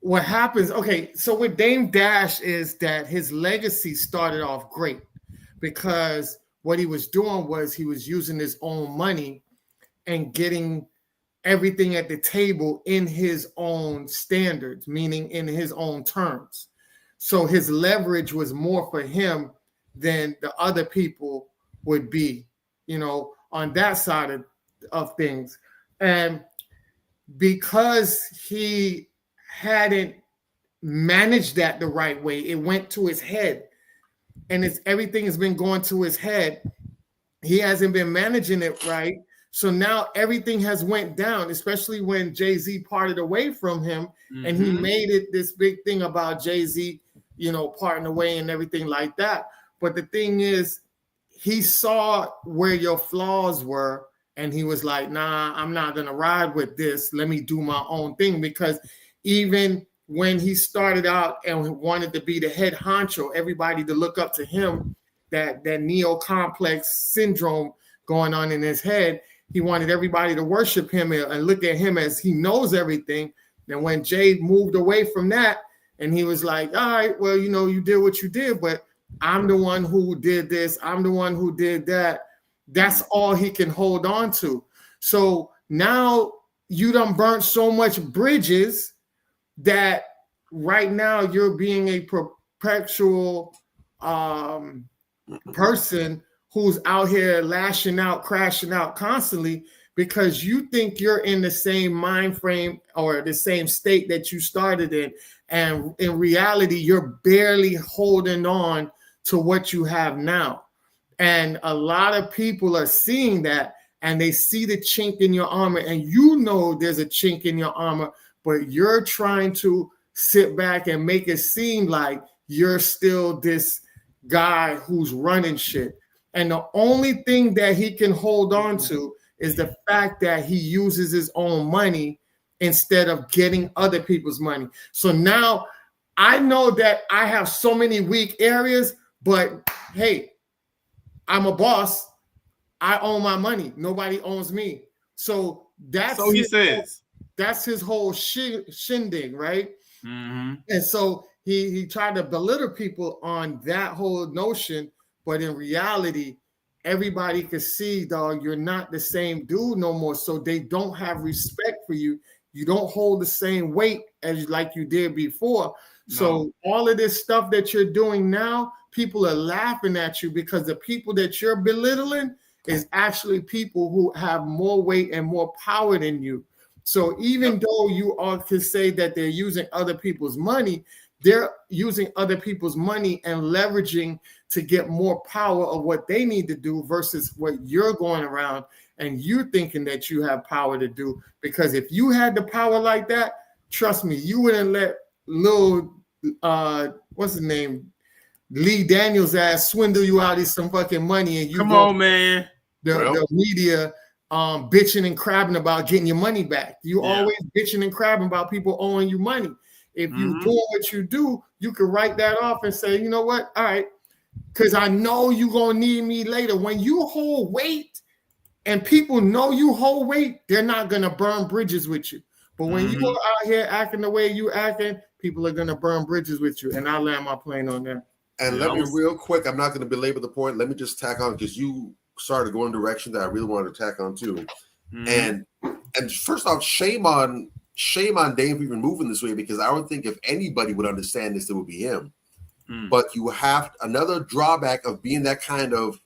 what happens. Okay, so with Dame Dash is that his legacy started off great because what he was doing was he was using his own money and getting everything at the table in his own standards, meaning in his own terms. So his leverage was more for him than the other people would be, you know, on that side of things. And because he hadn't managed that the right way, it went to his head. And everything has been going to his head. He hasn't been managing it right. So now everything has went down, especially when Jay-Z parted away from him. And he made it this big thing about Jay-Z, you know, parting away and everything like that. But the thing is, he saw where your flaws were, and he was like, nah, I'm not going to ride with this. Let me do my own thing. Because even when he started out and wanted to be the head honcho, everybody to look up to him, that Neo complex syndrome going on in his head, he wanted everybody to worship him and look at him as he knows everything. And when Jade moved away from that, and he was like, all right, well, you know, you did what you did, but I'm the one who did this. I'm the one who did that. That's all he can hold on to. So now you done burnt so much bridges that right now you're being a perpetual person who's out here lashing out, crashing out constantly because you think you're in the same mind frame or the same state that you started in. And in reality, you're barely holding on to what you have now. And a lot of people are seeing that, and they see the chink in your armor, and you know there's a chink in your armor, but you're trying to sit back and make it seem like you're still this guy who's running shit. And the only thing that he can hold on to is the fact that he uses his own money instead of getting other people's money. So now I know that I have so many weak areas, but hey, I'm a boss. I own my money. Nobody owns me. So that's so he says. That's his whole shindig, right? Mm-hmm. And so he tried to belittle people on that whole notion, but in reality, everybody can see, dog, you're not the same dude no more. So they don't have respect for you. You don't hold the same weight as like you did before. No. So all of this stuff that you're doing now, people are laughing at you because the people that you're belittling is actually people who have more weight and more power than you. So even though you all can say that they're using other people's money, they're using other people's money and leveraging to get more power of what they need to do versus what you're going around and you're thinking that you have power to do. Because if you had the power like that, trust me, you wouldn't let little, what's his name? Lee Daniels ass swindle you out of some fucking money and you come on, man. The media bitching and crabbing about getting your money back. You always bitching and crabbing about people owing you money. If you do what you do, you can write that off and say, you know what? All right, because I know you're gonna need me later. When you hold weight and people know you hold weight, they're not gonna burn bridges with you. But when you go out here acting the way you acting, people are gonna burn bridges with you. And I land my plane on that. And let me real quick, I'm not going to belabor the point. Let me just tack on because you started going in a direction that I really wanted to tack on too. And first off, shame on Dave for even moving this way because I would think if anybody would understand this, it would be him. But you have another drawback of being that kind of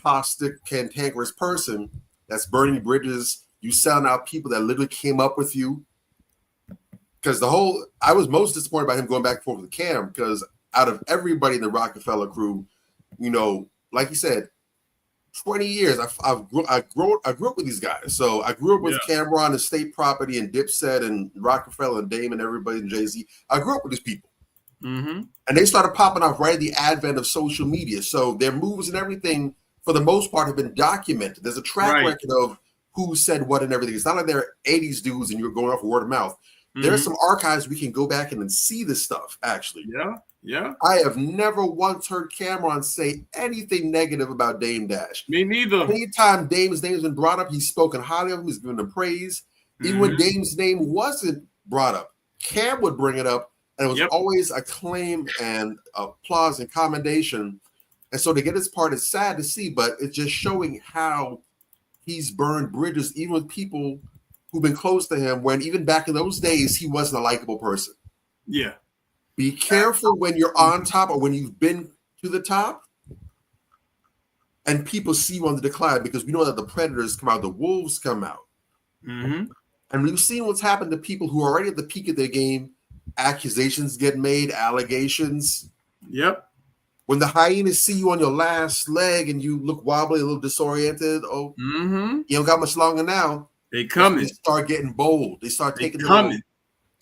caustic, cantankerous person that's burning bridges. You selling out people that literally came up with you. Because I was most disappointed by him going back and forth with Cam because out of everybody in the Rockefeller crew, you know, like you said, 20 years, I grew up with these guys. So I grew up with Cameron and State Property and Dipset and Rockefeller and Dame and everybody and Jay-Z. I grew up with these people. And they started popping off right at the advent of social media. So their moves and everything, for the most part, have been documented. There's a track record of who said what and everything. It's not like they're 80s dudes and you're going off word of mouth. There's some archives we can go back and see this stuff, actually. Yeah. I have never once heard Cameron say anything negative about Dame Dash. Me neither. Anytime Dame's name has been brought up, he's spoken highly of him. He's given him praise. Even when Dame's name wasn't brought up, Cam would bring it up, and it was always acclaim and applause and commendation. And so to get his part is sad to see, but it's just showing how he's burned bridges, even with people who've been close to him, when even back in those days, he wasn't a likable person. Yeah. Be careful when you're on top or when you've been to the top and people see you on the decline because we know that the predators come out, the wolves come out. And we've seen what's happened to people who are already at the peak of their game. Accusations get made, allegations. When the hyenas see you on your last leg and you look wobbly, a little disoriented, you don't got much longer now. They coming. They start getting bold. They start taking their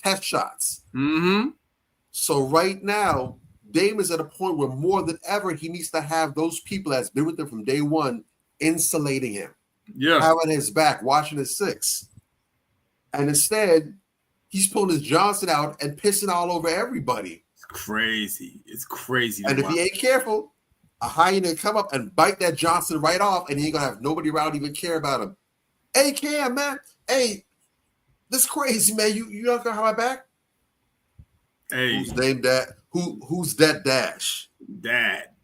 test shots. So right now, Dame is at a point where more than ever he needs to have those people that's been with him from day one insulating him, having his back, watching his six. And instead, he's pulling his Johnson out and pissing all over everybody. It's crazy. It's crazy. And if he ain't careful, a hyena come up and bite that Johnson right off, and he ain't gonna have nobody around to even care about him. Hey, Cam, man. Hey, this crazy, man. You not gonna have my back? Hey, who's named that? Who's that Dash? That.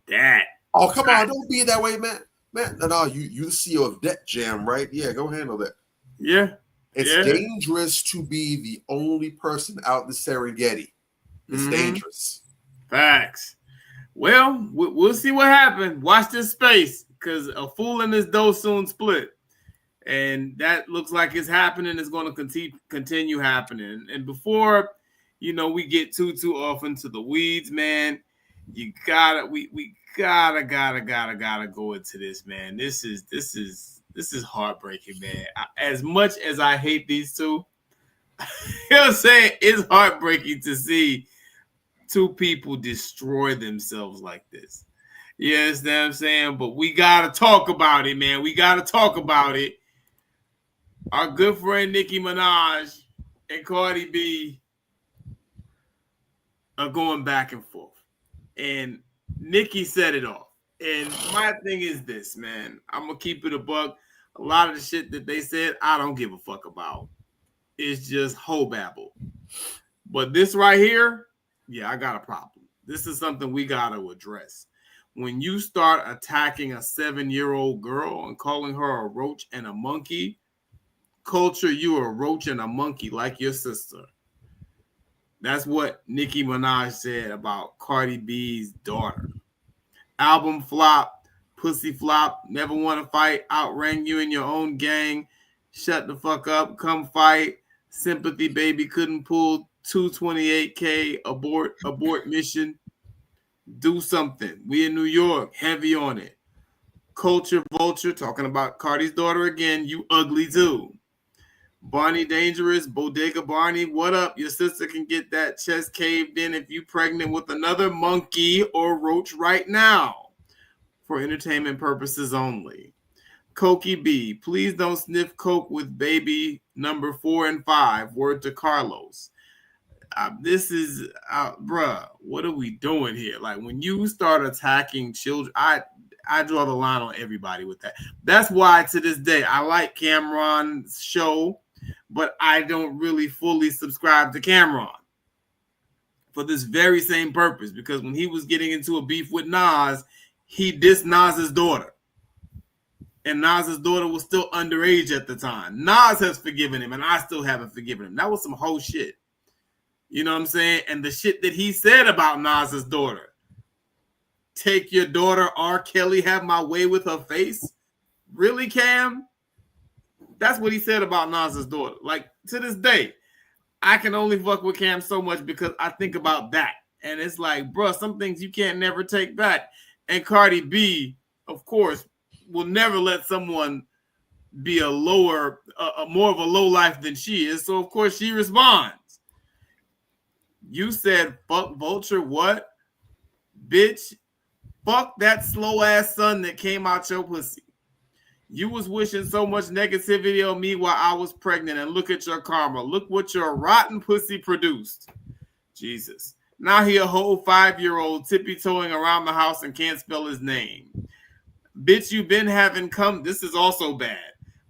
Oh, come on, don't be that way, man. Man, no, you the CEO of Debt Jam, right? Yeah, go handle that. Yeah. It's dangerous to be the only person out in the Serengeti. It's dangerous. Facts. Well, we'll see what happens. Watch this space, because a fool in this dough soon split. And that looks like it's happening. It's going to continue happening. And before, we get too off into the weeds, man, we gotta go into this, man. This is heartbreaking, man. As much as I hate these two, I'm saying it's heartbreaking to see two people destroy themselves like this. You understand what I'm saying? But we gotta talk about it, man. We gotta talk about it. Our good friend Nicki Minaj and Cardi B are going back and forth. And Nicki set it off. And my thing is this, man. I'm going to keep it a buck. A lot of the shit that they said, I don't give a fuck about. It's just hoe babble. But this right here, I got a problem. This is something we got to address. When you start attacking a 7-year-old girl and calling her a roach and a monkey, Culture, you a roach and a monkey like your sister. That's what Nicki Minaj said about Cardi B's daughter. Album flop, pussy flop, never want to fight, outrang you in your own gang, shut the fuck up, come fight, sympathy baby, couldn't pull 228K, abort mission, do something. We in New York, heavy on it. Culture vulture, talking about Cardi's daughter again, you ugly too. Barney Dangerous, Bodega Barney, what up? Your sister can get that chest caved in if you pregnant with another monkey or roach right now. For entertainment purposes only. Cokie B, please don't sniff coke with baby number 4 and 5. Word to Carlos. This is, bruh, what are we doing here? Like, when you start attacking children, I draw the line on everybody with that. That's why to this day, I like Cameron's show, but I don't really fully subscribe to Cameron for this very same purpose. Because when he was getting into a beef with Nas, he dissed Nas's daughter. And Nas's daughter was still underage at the time. Nas has forgiven him, and I still haven't forgiven him. That was some whole shit. You know what I'm saying? And the shit that he said about Nas's daughter. Take your daughter, R. Kelly, have my way with her face? Really, Cam? That's what he said about Nas's daughter. Like, to this day, I can only fuck with Cam so much because I think about that. And it's like, bro, some things you can't never take back. And Cardi B, of course, will never let someone be a more of a low life than she is. So, of course, she responds. You said, fuck Vulture, what? Bitch, fuck that slow-ass son that came out your pussy. You was wishing so much negativity on me while I was pregnant, and look at your karma. Look what your rotten pussy produced. Jesus. Now he a whole 5-year-old tippy-toeing around the house and can't spell his name. Bitch, you been having cum. This is also bad.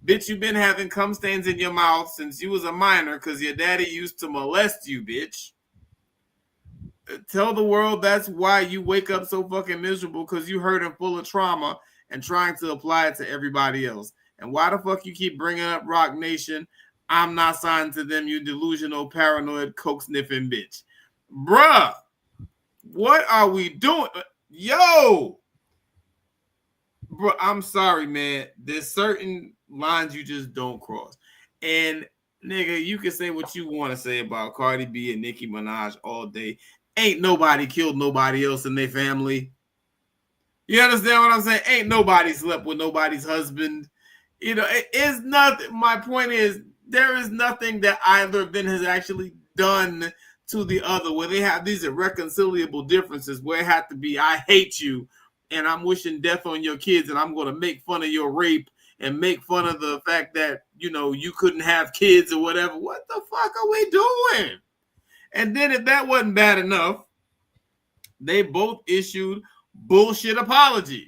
Bitch, you been having cum stains in your mouth since you was a minor because your daddy used to molest you, bitch. Tell the world that's why you wake up so fucking miserable, because you hurt and full of trauma and trying to apply it to everybody else. And why the fuck you keep bringing up Rock Nation? I'm not signed to them, you delusional, paranoid, coke-sniffing bitch. Bruh, what are we doing? Yo! Bro, I'm sorry, man. There's certain lines you just don't cross. And, nigga, you can say what you want to say about Cardi B and Nicki Minaj all day. Ain't nobody killed nobody else in their family. You understand what I'm saying? Ain't nobody slept with nobody's husband. You know, it is nothing. My point is, there is nothing that either of them has actually done to the other, where they have these irreconcilable differences, where it had to be, I hate you, and I'm wishing death on your kids, and I'm going to make fun of your rape and make fun of the fact that, you couldn't have kids or whatever. What the fuck are we doing? And then if that wasn't bad enough, they both issued bullshit apologies.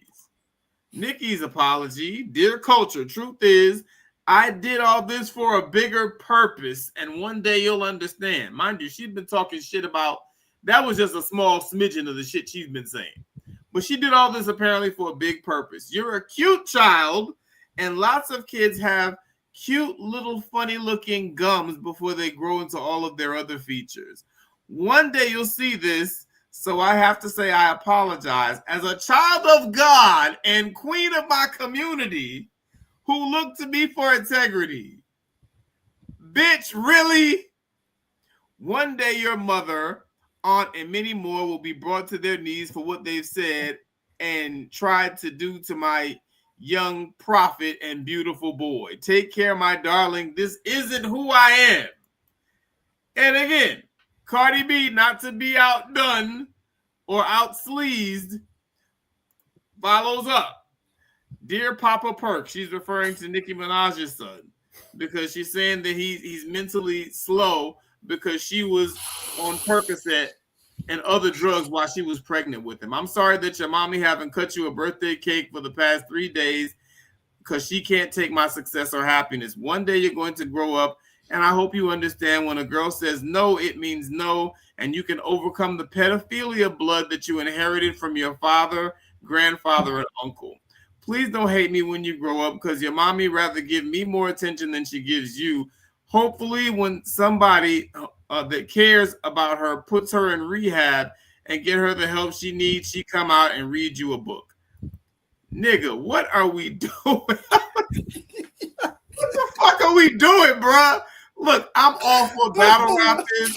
Nikki's apology: dear culture, truth is, I did all this for a bigger purpose, and one day you'll understand. Mind you, she's been talking shit about, that was just a small smidgen of the shit she's been saying. But she did all this apparently for a big purpose. You're a cute child, and lots of kids have cute little funny looking gums before they grow into all of their other features. One day you'll see this, so I have to say I apologize. As a child of God and queen of my community who look to me for integrity. Bitch, really? One day your mother, aunt, and many more will be brought to their knees for what they've said and tried to do to my young prophet and beautiful boy. Take care, my darling. This isn't who I am. And again, Cardi B, not to be outdone or outsleazed, follows up. Dear Papa Perk, she's referring to Nicki Minaj's son, because she's saying that he's mentally slow because she was on Percocet and other drugs while she was pregnant with him. I'm sorry that your mommy haven't cut you a birthday cake for the past 3 days because she can't take my success or happiness. One day you're going to grow up, and I hope you understand when a girl says no, it means no, and you can overcome the pedophilia blood that you inherited from your father, grandfather, and uncle. Please don't hate me when you grow up, because your mommy rather give me more attention than she gives you. Hopefully when somebody that cares about her puts her in rehab and get her the help she needs, she come out and read you a book. Nigga, what are we doing? What the fuck are we doing, bruh? Look, I'm all for battle rapping.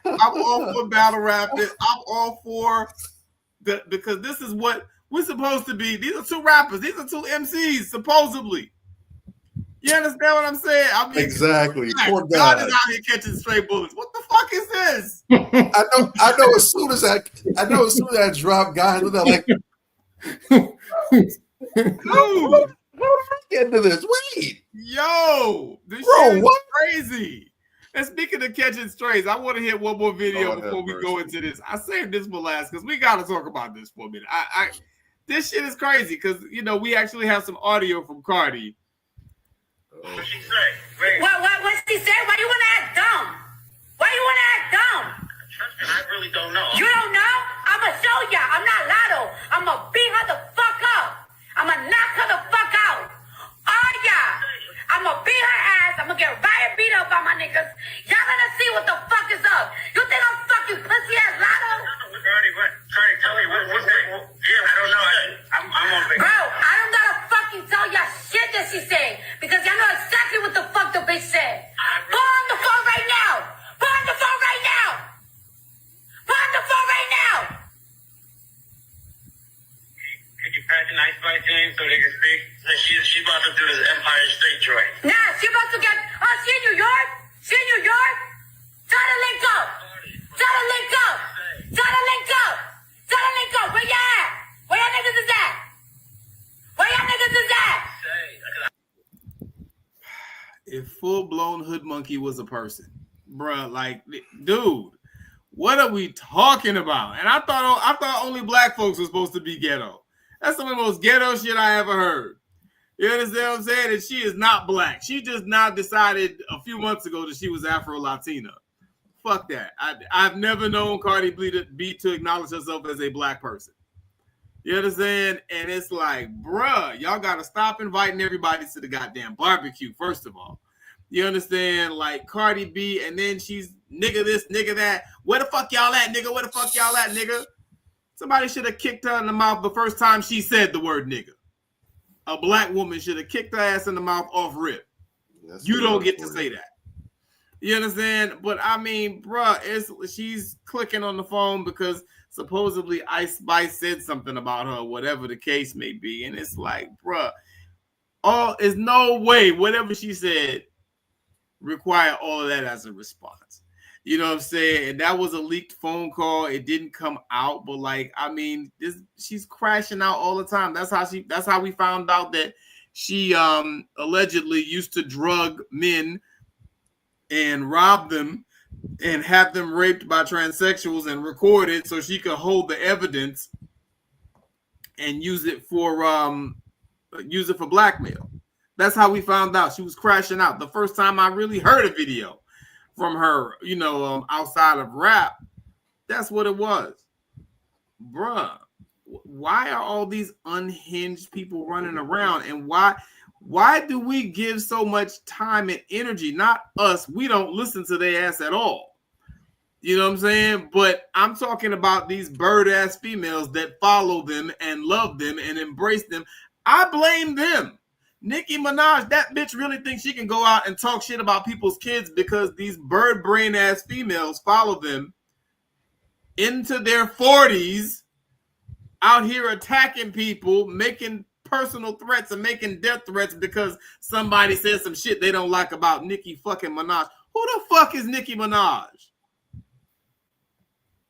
I'm all for battle rapping. I'm all for because this is what we're supposed to be. These are two rappers. These are two MCs, supposedly. You understand what I'm saying? I mean, exactly. Poor God God is out here catching straight bullets. What the fuck is this? I know. As soon as that drop, guys, with that like, dude, get into this. Wait, yo, this bro, shit is what? crazy. And speaking of catching strays, I want to hit one more video before we go into this. I saved this for last because we got to talk about this for a minute. This shit is crazy because we actually have some audio from Cardi. What she say? What she say? Why you want to act dumb? Why you want to act dumb? I really don't know. You don't know? I'ma show ya. I'm not Lotto. I'ma beat her the fuck up. I'ma knock her the fuck out. Oh yeah. I'ma beat her ass. I'ma get riot beat up by my niggas. Y'all gonna see what the fuck is up. You think I'm fucking pussy ass Lotto? Cardi, tell me what's that? Yeah, I don't know. I'm on vacation. Bro, I don't gotta fucking tell y'all shit that she said because y'all know exactly what the fuck the bitch said. Put on the phone right now. Put on the phone right now. Put on the phone right now. Could you pass an ice by James so they can speak? She about to do this Empire State Joint. Nah, she about to get. Oh, she in New York? She in New York? Tell her to link up. Tell her to link up. Tell her to link up. Tell her to link up. Where y'all at? Where y'all niggas is at? Where y'all niggas is at? If full-blown hood monkey was a person, bruh, like, dude, what are we talking about? And I thought only black folks were supposed to be ghetto. That's some of the most ghetto shit I ever heard. You understand what I'm saying? And she is not black. She just now decided a few months ago that she was Afro-Latina. Fuck that. I've never known Cardi B to acknowledge herself as a black person. You understand? And it's like, bruh, y'all got to stop inviting everybody to the goddamn barbecue, first of all. You understand? Like Cardi B, and then she's nigga this, nigga that. Where the fuck y'all at, nigga? Where the fuck y'all at, nigga? Somebody should have kicked her in the mouth the first time she said the word nigga. A black woman should have kicked her ass in the mouth off rip. You don't get to say that. You understand? But I mean, bruh, she's clicking on the phone because supposedly Ice Spice said something about her, whatever the case may be. And it's like, bruh, there's no way whatever she said require all of that as a response. You know what I'm saying? And that was a leaked phone call. It didn't come out, but like, I mean, she's crashing out all the time. That's how we found out that she allegedly used to drug men and rob them and have them raped by transsexuals and record it so she could hold the evidence and use it for blackmail. That's how we found out she was crashing out. The first time I really heard a video from her, you know, outside of rap, that's what it was. Bruh, why are all these unhinged people running around, and why do we give so much time and energy? Not us, we don't listen to their ass at all. You know what I'm saying? But I'm talking about these bird-ass females that follow them and love them and embrace them. I blame them. Nicki Minaj, that bitch really thinks she can go out and talk shit about people's kids because these bird brain ass females follow them into their 40s, out here attacking people, making personal threats and making death threats because somebody says some shit they don't like about Nicki fucking Minaj. Who the fuck is Nicki Minaj?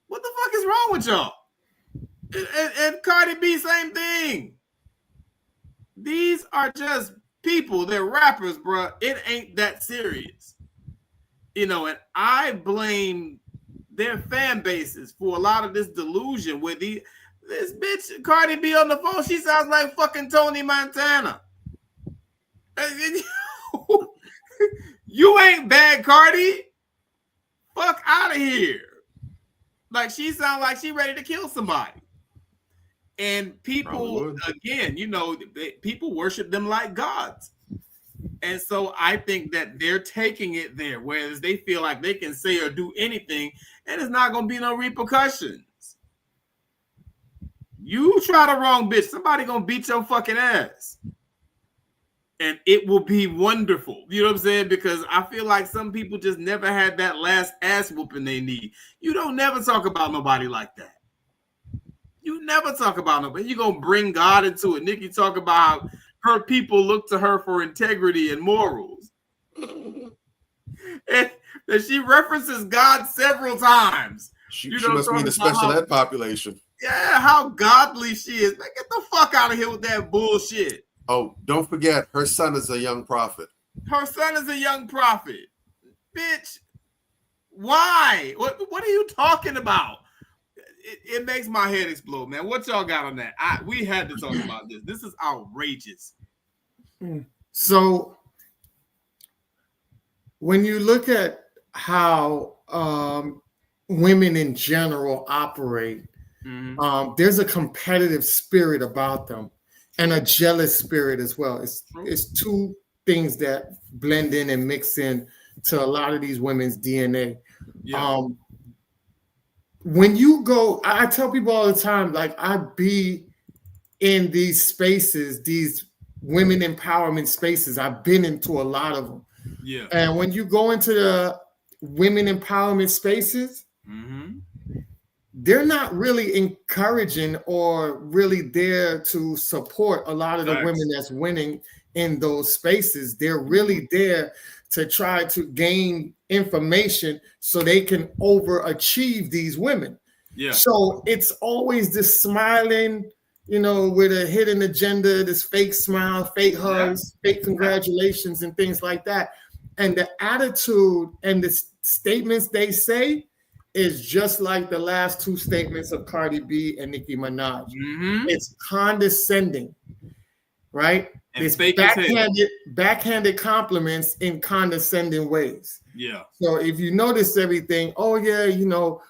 What the fuck is wrong with y'all? And Cardi B, same thing. These are just people. They're rappers, bro. It ain't that serious. You know, and I blame their fan bases for a lot of this delusion with this bitch Cardi B on the phone. She sounds like fucking Tony Montana. You ain't bad, Cardi. Fuck out of here. Like, she sounds like she ready to kill somebody. And people, again, you know, people worship them like gods. And so I think that they're taking it there, whereas they feel like they can say or do anything, and it's not going to be no repercussions. You try the wrong bitch, somebody going to beat your fucking ass. And it will be wonderful. You know what I'm saying? Because I feel like some people just never had that last ass whooping they need. You don't never talk about nobody like that. You never talk about nobody. You're going to bring God into it. Nicki talk about how her people look to her for integrity and morals. And she references God several times. She must be in the special ed population. Yeah, how godly she is. Man, get the fuck out of here with that bullshit. Oh, don't forget, her son is a young prophet. Her son is a young prophet. Bitch, why? What are you talking about? It makes my head explode, man. What y'all got on that? We had to talk about this. This is outrageous. So when you look at how women in general operate, there's a competitive spirit about them and a jealous spirit as well. It's two things that blend in and mix in to a lot of these women's DNA. Yeah. When you go, I tell people all the time, like, I be in these spaces, these women empowerment spaces. I've been into a lot of them. Yeah. And when you go into the women empowerment spaces, they're not really encouraging or really there to support a lot of the women that's winning in those spaces. They're really there to try to gain information so they can overachieve these women. Yeah. So it's always this smiling, you know, with a hidden agenda, this fake smile, fake hugs, fake congratulations, and things like that. And the attitude and the statements they say is just like the last two statements of Cardi B and Nicki Minaj. It's condescending, right? And it's backhanded compliments in condescending ways. Yeah. So if you notice everything, oh yeah, you know,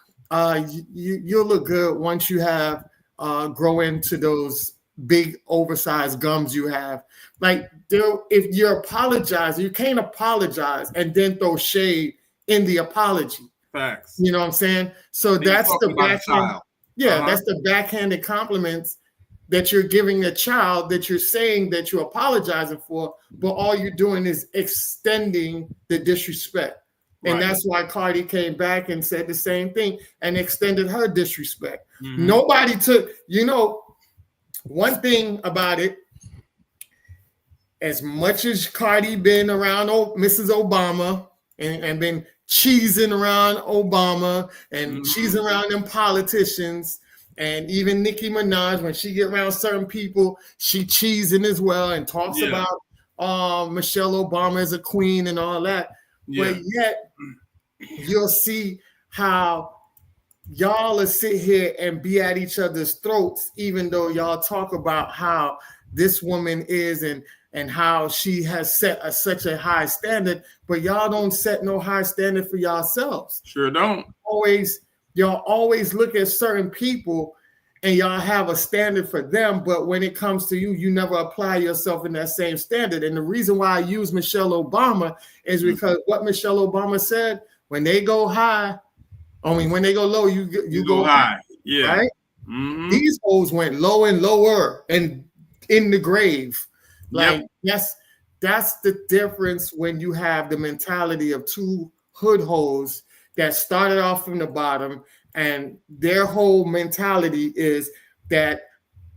you'll look good once you have grow into those big oversized gums you have. Like, if you're apologizing, you can't apologize and then throw shade in the apology. Facts. You know what I'm saying? So that's the backhand. Yeah, that's the backhanded compliments that you're giving a child that you're saying that you're apologizing for, but all you're doing is extending the disrespect. And that's why Cardi came back and said the same thing and extended her disrespect. Nobody took, you know, one thing about it, as much as Cardi been around Mrs. Obama and been cheesing around Obama and cheesing around them politicians. And even Nicki Minaj, when she get around certain people, she cheesing as well and talks about Michelle Obama as a queen and all that. But yet you'll see how y'all will sit here and be at each other's throats, even though y'all talk about how this woman is and how she has set such a high standard, but y'all don't set no high standard for yourselves. Sure don't. Y'all always look at certain people and y'all have a standard for them, but when it comes to you, you never apply yourself in that same standard. And the reason why I use Michelle Obama is because what Michelle Obama said, when they go high, when they go low, you go high. Yeah. Right? These hoes went low and lower and in the grave. Like, that's the difference when you have the mentality of two hood hoes that started off from the bottom, and their whole mentality is that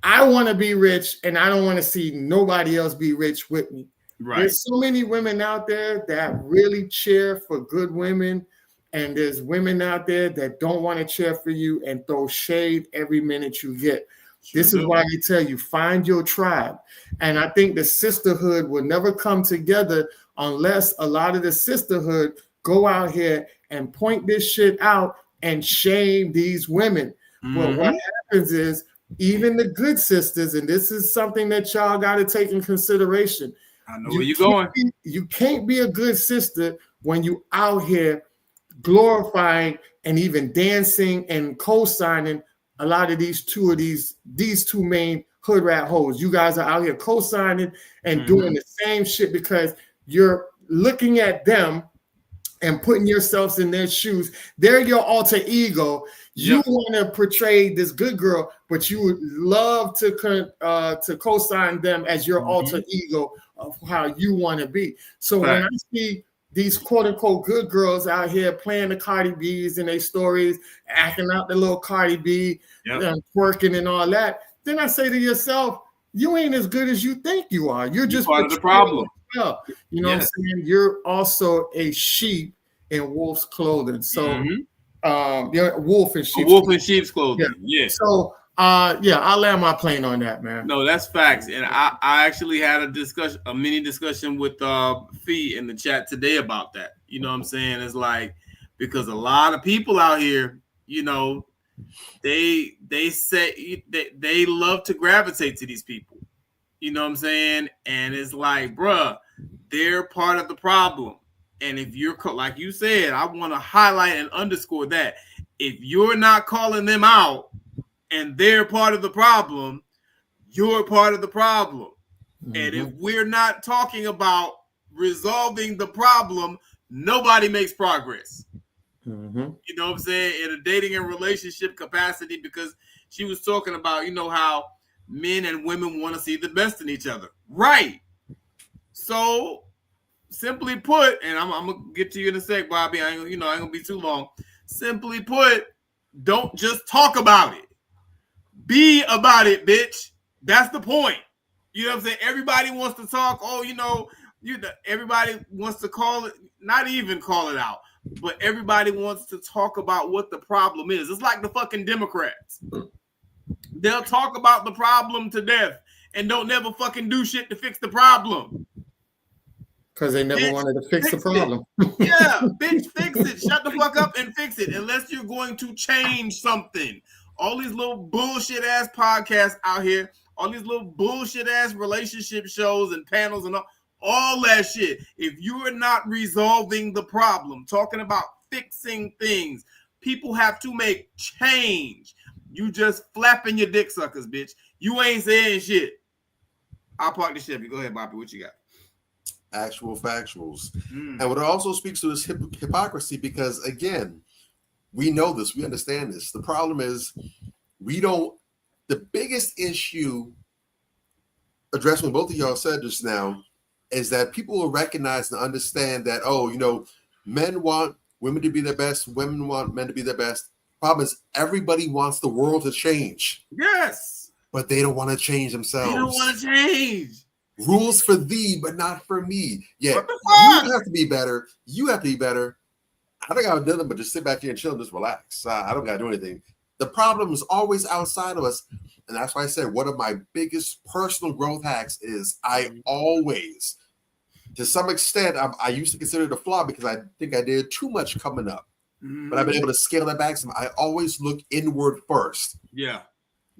I want to be rich and I don't want to see nobody else be rich with me. Right. There's so many women out there that really cheer for good women, and there's women out there that don't want to cheer for you and throw shade every minute you get. This is why they tell you, find your tribe. And I think the sisterhood will never come together unless a lot of the sisterhood go out here and point this shit out and shame these women. But what happens is, even the good sisters, and this is something that y'all got to take in consideration. I know where you're going. You can't be a good sister when you out here glorifying and even dancing and co-signing a lot of these two main hood rat hoes. You guys are out here co-signing and doing the same shit because you're looking at them and putting yourselves in their shoes. They're your alter ego. You want to portray this good girl, but you would love to co-sign them as your alter ego of how you want to be. So when I see these quote unquote good girls out here playing the Cardi B's in their stories, acting out the little Cardi B, twerking and all that, then I say to yourself, you ain't as good as you think you are. You're just part of the problem. You know what I'm saying? You're also a sheep in wolf's clothing. So you're a wolf in sheep's clothing. Yeah. So I'll land my plane on that, man. No, that's facts. And I actually had a mini discussion with Fee in the chat today about that. You know what I'm saying? It's like, because a lot of people out here, you know, they say they love to gravitate to these people. You know what I'm saying? And it's like, bruh, they're part of the problem. And if you're, like you said, I want to highlight and underscore that. If you're not calling them out and they're part of the problem, you're part of the problem. And if we're not talking about resolving the problem, nobody makes progress. You know what I'm saying? In a dating and relationship capacity, because she was talking about, you know, how men and women want to see the best in each other. Right. So simply put, and I'm gonna get to you in a sec, Bobby. I ain't gonna be too long. Simply put, don't just talk about it. Be about it, bitch. That's the point. You know what I'm saying? Everybody wants to talk. Oh, everybody wants to call it, not even call it out, but everybody wants to talk about what the problem is. It's like the fucking Democrats. They'll talk about the problem to death and don't never fucking do shit to fix the problem. Because they never wanted to fix the problem. Yeah, bitch, fix it. Shut the fuck up and fix it. Unless you're going to change something. All these little bullshit ass podcasts out here, all these little bullshit ass relationship shows and panels and all that shit. If you are not resolving the problem, talking about fixing things, people have to make change. You just flapping your dick suckers, bitch. You ain't saying shit. I'll park the ship. Go ahead, Bobby. What you got? Actual factuals. And what it also speaks to is hypocrisy, because again, we know this, we understand this. The problem is the biggest issue addressed when both of y'all said just now is that people will recognize and understand that, men want women to be their best, women want men to be their best. Problem is, everybody wants the world to change. Yes. But they don't want to change themselves. They don't want to change. Rules for thee, but not for me. Yeah, you have to be better. You have to be better. I think I've done it, but just sit back here and chill and just relax. I don't got to do anything. The problem is always outside of us. And that's why I said one of my biggest personal growth hacks is I always, to some extent, I used to consider it a flaw because I think I did too much coming up. But I've been able to scale that back. I always look inward first. Yeah.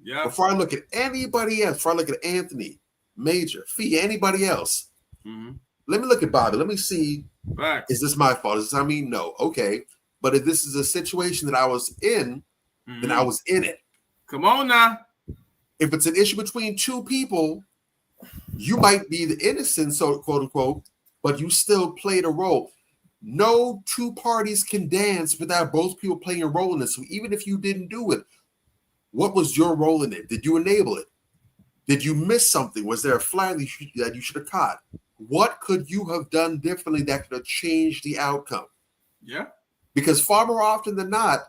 Yeah. Before I look at anybody else, before I look at Anthony, Major, Fee, anybody else, let me look at Bobby. Let me see, is this my fault? Is this, I mean, no. Okay. But if this is a situation that I was in, then I was in it. Come on now. If it's an issue between two people, you might be the innocent, so quote unquote, but you still played a role. No two parties can dance without both people playing a role in it. So even if you didn't do it, what was your role in it? Did you enable it? Did you miss something? Was there a flag that you should have caught? What could you have done differently that could have changed the outcome? Yeah. Because far more often than not,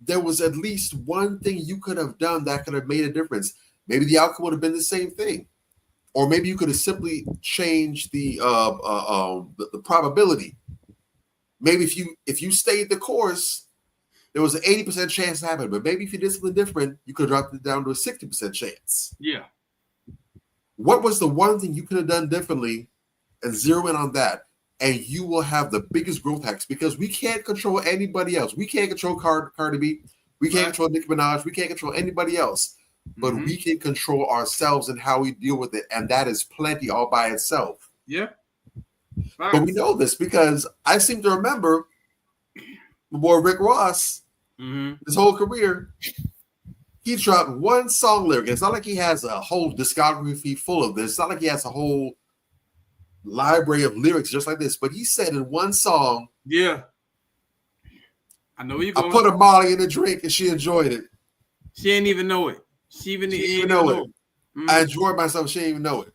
there was at least one thing you could have done that could have made a difference. Maybe the outcome would have been the same thing. Or maybe you could have simply changed the probability. Maybe if you stayed the course, there was an 80% chance to happen. But maybe if you did something different, you could have dropped it down to a 60% chance. Yeah. What was the one thing you could have done differently, and zero in on that, and you will have the biggest growth hacks, because we can't control anybody else. We can't control Cardi B. We can't control Nicki Minaj. We can't control anybody else. But we can control ourselves and how we deal with it. And that is plenty all by itself. Yeah. But we know this because I seem to remember my boy Rick Ross, his whole career, he dropped one song lyric. It's not like he has a whole discography full of this. It's not like he has a whole library of lyrics just like this. But he said in one song, yeah, I know you. I put a Molly in a drink and she enjoyed it. She didn't even know it. She didn't even know it. I enjoyed myself. She didn't even know it.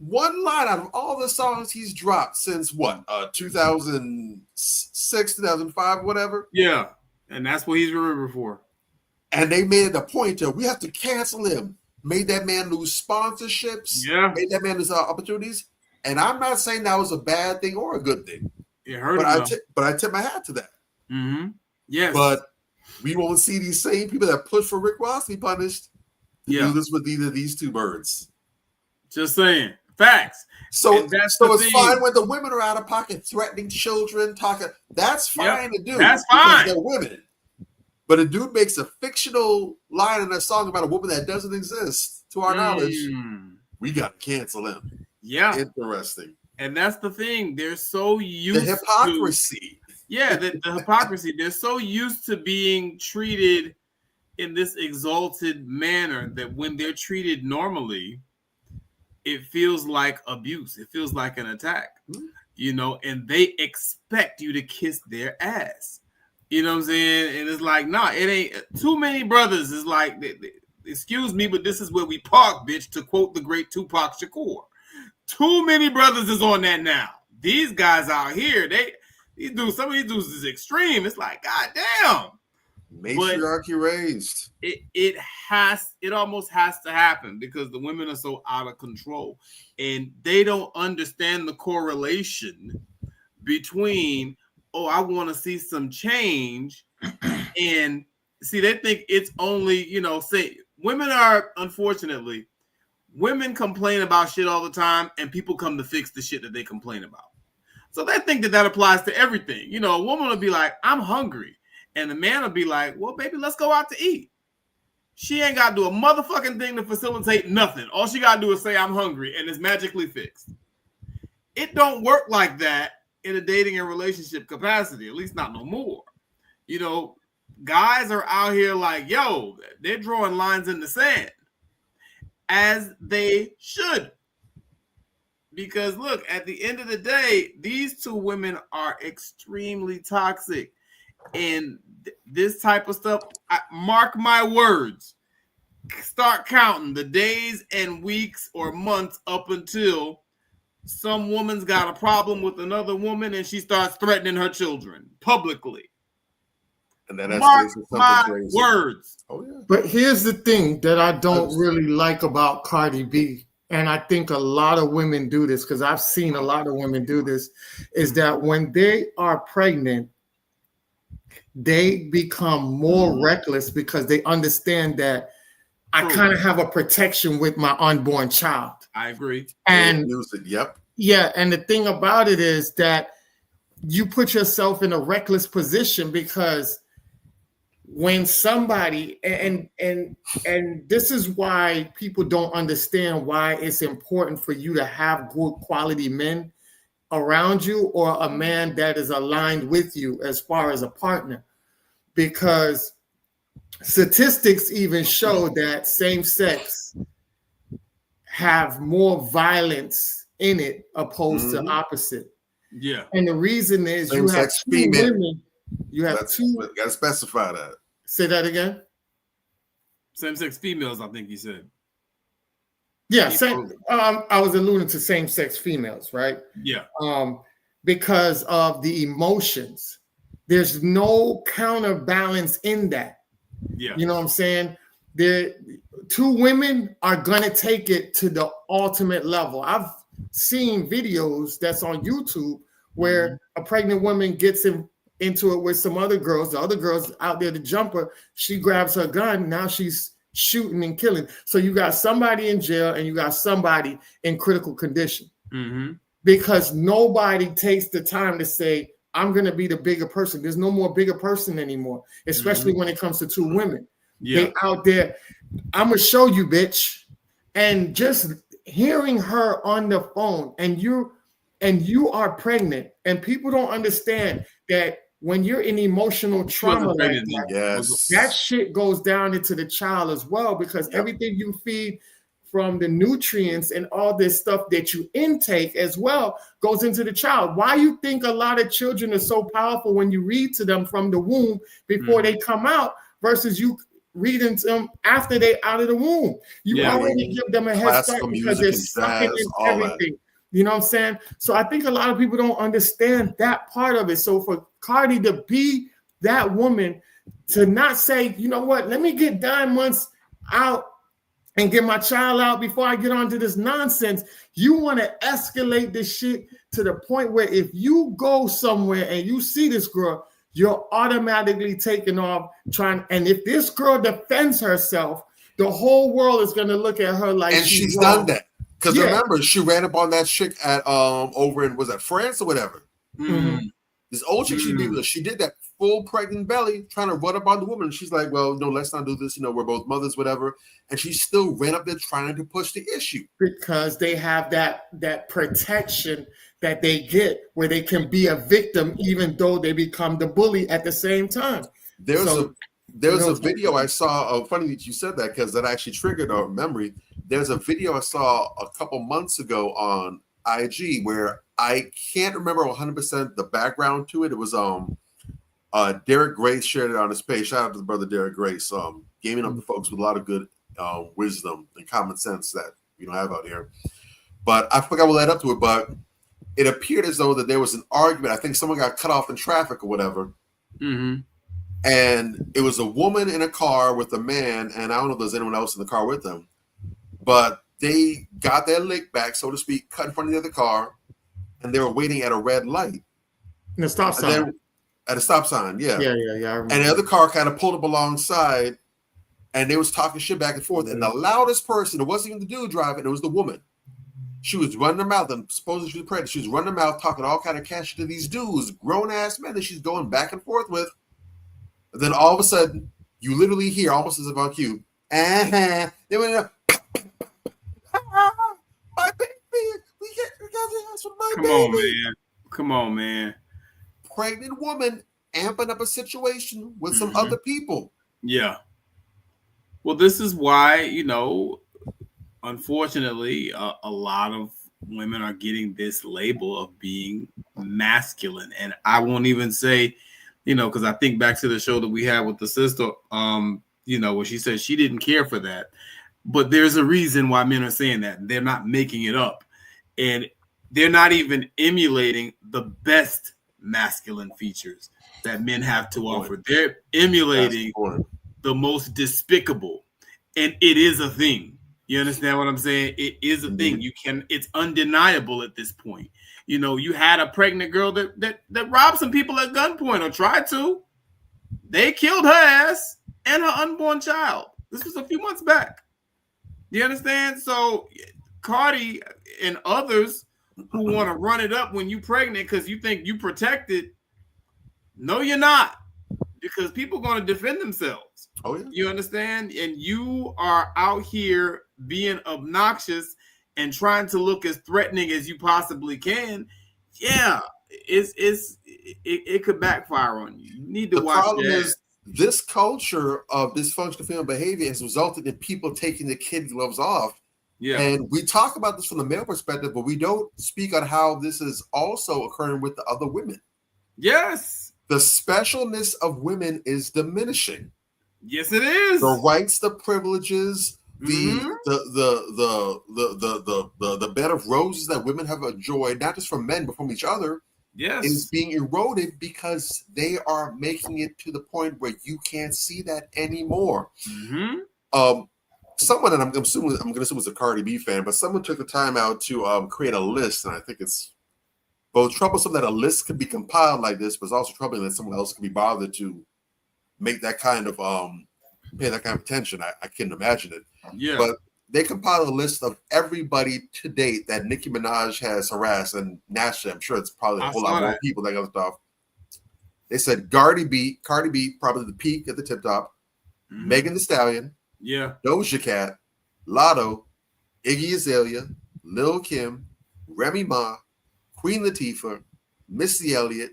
One line out of all the songs he's dropped since what? 2006, 2005, whatever. Yeah, and that's what he's remembered for. And they made it a point to we have to cancel him. Made that man lose sponsorships. Yeah. Made that man lose opportunities. And I'm not saying that was a bad thing or a good thing. It hurt but I tip my hat to that. Yes. But we won't see these same people that push for Rick Ross to be punished to do this with either of these two birds. Just saying. Facts. So it's fine when the women are out of pocket threatening children, talking. That's fine to do. That's fine. They're women. But a dude makes a fictional line in a song about a woman that doesn't exist, to our knowledge. We got to cancel him. Yeah. Interesting. And that's the thing. They're so used the hypocrisy. The hypocrisy. They're so used to being treated in this exalted manner that when they're treated normally, it feels like abuse. It feels like an attack, and they expect you to kiss their ass. You know what I'm saying? And it's like, nah, it ain't too many brothers. It's like, excuse me, but this is where we park, bitch, to quote the great Tupac Shakur. Too many brothers is on that now. These guys out here, some of these dudes is extreme. It's like, God damn. Matriarchy raised. It almost has to happen because the women are so out of control. And they don't understand the correlation between, I want to see some change. And see, they think it's only, women complain about shit all the time and people come to fix the shit that they complain about. So they think that applies to everything. A woman will be like, I'm hungry. And the man will be like, well, baby, let's go out to eat. She ain't got to do a motherfucking thing to facilitate nothing. All she got to do is say, I'm hungry, and it's magically fixed. It don't work like that in a dating and relationship capacity, at least not no more. Guys are out here like, yo, they're drawing lines in the sand, as they should. Because look, at the end of the day, these two women are extremely toxic. And this type of stuff, mark my words, start counting the days and weeks or months up until some woman's got a problem with another woman and she starts threatening her children publicly. And then mark my words. Oh, yeah. But here's the thing that I don't really like about Cardi B, and I think a lot of women do this because I've seen a lot of women do this, is that when they are pregnant they become more reckless because they understand that I kind of have a protection with my unborn child. I agree. And yep. Yeah, and the thing about it is that you put yourself in a reckless position because when somebody and this is why people don't understand why it's important for you to have good quality men around you or a man that is aligned with you as far as a partner, because statistics even show that same sex have more violence in it opposed to opposite. Yeah. And the reason is Same you have sex two female. women. You have two. Got to specify that. Say that again. Same-sex females, I think you said. Yeah, same. I was alluding to same-sex females, right? Yeah. Because of the emotions. There's no counterbalance in that. Yeah. You know what I'm saying? There, two women are gonna take it to the ultimate level. I've seen videos that's on YouTube where a pregnant woman gets into it with some other girls. The other girls out there to jump her. She grabs her gun. Now she's shooting and killing. So you got somebody in jail and you got somebody in critical condition. Because nobody takes the time to say, I'm going to be the bigger person. There's no more bigger person anymore, especially when it comes to two women. Yeah. They out there, I'm going to show you, bitch. And just hearing her on the phone and you are pregnant, and people don't understand that when you're in emotional trauma like that, that shit goes down into the child as well, because everything you feed from the nutrients and all this stuff that you intake as well goes into the child. Why you think a lot of children are so powerful when you read to them from the womb before they come out versus you reading to them after they out of the womb? You already give them a head start because they're sucking in everything. You know what I'm saying? So I think a lot of people don't understand that part of it. So for Cardi to be that woman, to not say, you know what, let me get 9 months out and get my child out before I get onto this nonsense. You want to escalate this shit to the point where if you go somewhere and you see this girl, you're automatically taking off trying. And if this girl defends herself, the whole world is going to look at her like she's done that. Because remember, she ran up on that chick at over in, was that France or whatever? This old chick, she did that full pregnant belly trying to run up on the woman. She's like, well, no, let's not do this. You know, we're both mothers, whatever. And she still ran up there trying to push the issue. Because they have that protection that they get where they can be a victim even though they become the bully at the same time. There was a video I saw. Funny that you said that because that actually triggered a memory. There's a video I saw a couple months ago on IG where I can't remember 100% the background to it. It was Derek Grace shared it on his page. Shout out to the brother Derek Grace, gaming up the folks with a lot of good wisdom and common sense that we don't have out here. But I forgot what led up to it. But it appeared as though that there was an argument. I think someone got cut off in traffic or whatever. And it was a woman in a car with a man, and I don't know if there's anyone else in the car with them, but they got their lick back, so to speak, cut in front of the other car, and they were waiting at a red light. And a stop sign. At a stop sign, yeah. Yeah. And the other car kind of pulled up alongside, and they was talking shit back and forth. And the loudest person, it wasn't even the dude driving, it was the woman. She was running her mouth, and supposedly she was pregnant. She was running her mouth, talking all kind of cash to these dudes, grown-ass men that she's going back and forth with. And then all of a sudden, you literally hear, almost as if on cue, they went up, my baby, we got the house with my baby. Come on, man. Pregnant woman amping up a situation with some other people. Yeah. Well, this is why, you know, unfortunately, a lot of women are getting this label of being masculine. And I won't even say, you know, because I think back to the show that we had with the sister, you know, where she said she didn't care for that. But there's a reason why men are saying that. They're not making it up. And they're not even emulating the best masculine features that men have to offer. They're emulating the most despicable. And it is a thing. You understand what I'm saying? It is a thing. It's undeniable at this point. You know, you had a pregnant girl that robbed some people at gunpoint or tried to. They killed her ass and her unborn child. This was a few months back. You understand? So Cardi and others who want to run it up when you pregnant because you think you protected, no, you're not. Because people are going to defend themselves. Oh, yeah. You understand? And you are out here being obnoxious and trying to look as threatening as you possibly can. Yeah, it could backfire on you. You need to watch that. The problem is this culture of dysfunctional female behavior has resulted in people taking the kid gloves off. Yeah. And we talk about this from the male perspective, but we don't speak on how this is also occurring with the other women. Yes. The specialness of women is diminishing. Yes, it is. The rights, the privileges, the bed of roses that women have enjoyed, not just from men but from each other, is being eroded because they are making it to the point where you can't see that anymore. Someone, and I'm going to assume it's a Cardi B fan, but someone took the time out to create a list, and I think it's both troublesome that a list could be compiled like this, but it's also troubling that someone else can be bothered to make that kind of pay that kind of attention. I couldn't imagine it. Yeah. But they compiled a list of everybody to date that Nicki Minaj has harassed, and nationally, I'm sure it's probably a whole lot more people that got stuff. They said Cardi B, probably the peak at the tip top. Megan Thee Stallion. Yeah. Doja Cat, Lotto, Iggy Azalea, Lil Kim, Remy Ma, Queen Latifah, Missy Elliott,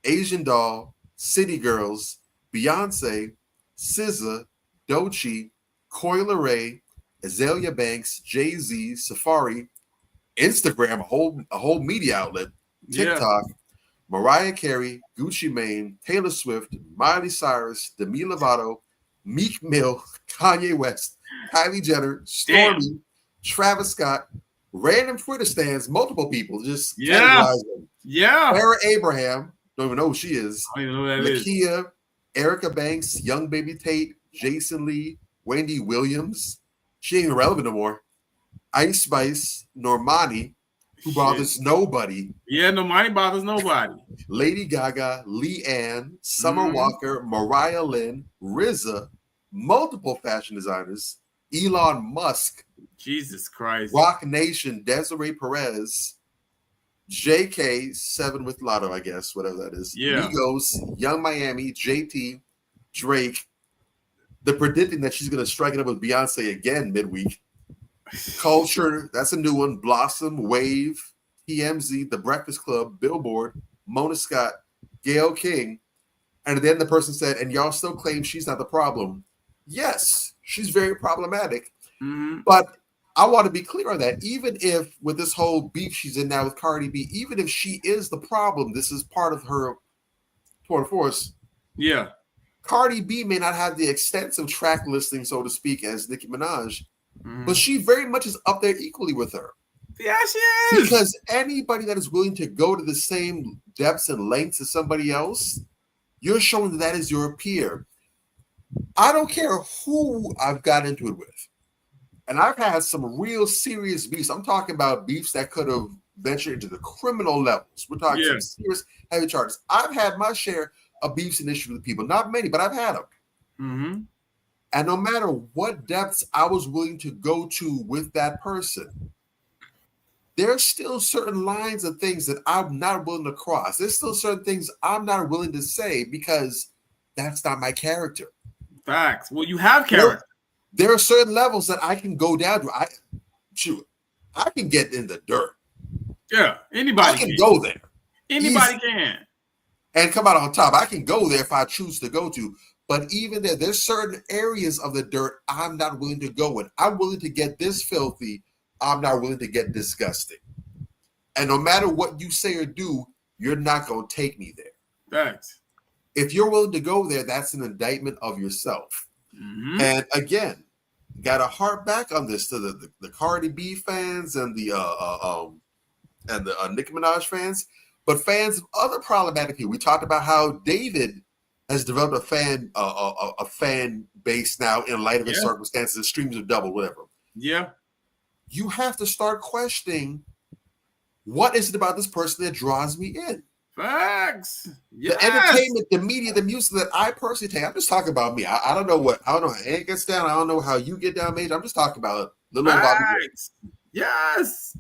Asian Doll, City Girls, Beyonce, SZA, Doechii, Coi Leray, Azalea Banks, Jay-Z, Safari, Instagram, a whole media outlet, TikTok, Mariah Carey, Gucci Mane, Taylor Swift, Miley Cyrus, Demi Lovato, Meek Mill, Kanye West, Kylie Jenner, Stormy, Travis Scott, random Twitter stands, multiple people, just categorize them. Sarah Abraham, don't even know who she is. I don't even know who that Lakia, Erica Banks, Young Baby Tate, Jason Lee, Wendy Williams. She ain't relevant no more. Ice Spice, Normani, who bothers nobody. Yeah, Normani bothers nobody. Lady Gaga, Leanne, Summer Walker, Mariah Lynn, RZA, multiple fashion designers, Elon Musk, Jesus Christ, Rock Nation, Desiree Perez, JK, 7 with Lotto, I guess, whatever that is. Yeah. Migos, Young Miami, JT, Drake. They're predicting that she's going to strike it up with Beyonce again midweek. Culture, that's a new one. Blossom, Wave, TMZ, The Breakfast Club, Billboard, Mona Scott, Gayle King. And then the person said, and y'all still claim she's not the problem. Yes, she's very problematic. But I want to be clear on that. Even if with this whole beef she's in now with Cardi B, even if she is the problem, this is part of her tour de force. Yeah. Cardi B may not have the extensive track listing, so to speak, as Nicki Minaj, but she very much is up there equally with her. Yeah, she is. Because anybody that is willing to go to the same depths and lengths as somebody else, you're showing that is your peer. I don't care who I've got into it with. And I've had some real serious beefs. I'm talking about beefs that could have ventured into the criminal levels. We're talking some serious heavy charges. I've had my share of beefs and issues with people. Not many, but I've had them. And no matter what depths I was willing to go to with that person, there's still certain lines of things that I'm not willing to cross. There's still certain things I'm not willing to say because that's not my character. Facts. Well, you have character. There are certain levels that I can go down to. I can get in the dirt. Yeah, anybody I can go there. Anybody can. And come out on top. I can go there if I choose to go to. But even there's certain areas of the dirt I'm not willing to go in. I'm willing to get this filthy. I'm not willing to get disgusting. And no matter what you say or do, you're not going to take me there. Thanks. If you're willing to go there, that's an indictment of yourself. And again, got to harp back on this to the Cardi B fans and the Nicki Minaj fans, but fans of other problematic people. We talked about how David has developed a fan base now in light of his circumstances. Streams have doubled, whatever. Yeah. You have to start questioning, what is it about this person that draws me in? Facts. The entertainment, the media, the music that I personally take. I'm just talking about me. I don't know how Ant gets down. I don't know how you get down, Major. I'm just talking about little Bobby. Yes.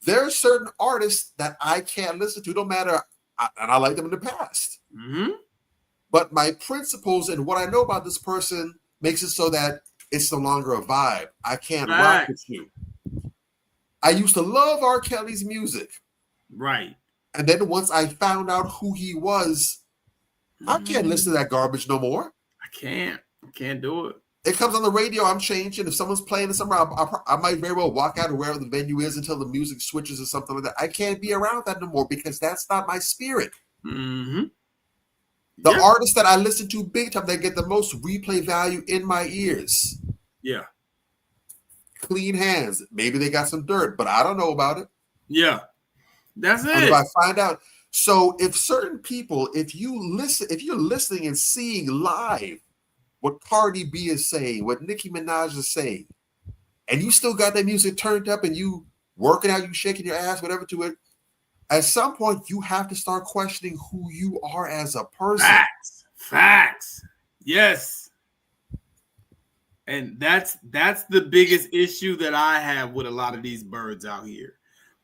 There are certain artists that I can't listen to, no matter, and I like them in the past. Mm-hmm. But my principles and what I know about this person makes it so that it's no longer a vibe. I can't rock with you. I used to love R. Kelly's music. Right. And then once I found out who he was, I can't listen to that garbage no more. I can't do it. It comes on the radio, I'm changing. If someone's playing it somewhere, I might very well walk out of wherever the venue is until the music switches or something like that. I can't be around that no more because that's not my spirit. Mm-hmm. The artists that I listen to big time, they get the most replay value in my ears. Yeah. Clean hands. Maybe they got some dirt, but I don't know about it. Yeah. That's it. Until I find out. So if certain people, if you're listening and seeing live what Cardi B is saying, what Nicki Minaj is saying, and you still got that music turned up and you working out, you shaking your ass, whatever to it, at some point you have to start questioning who you are as a person. Facts. Yes. And that's the biggest issue that I have with a lot of these birds out here.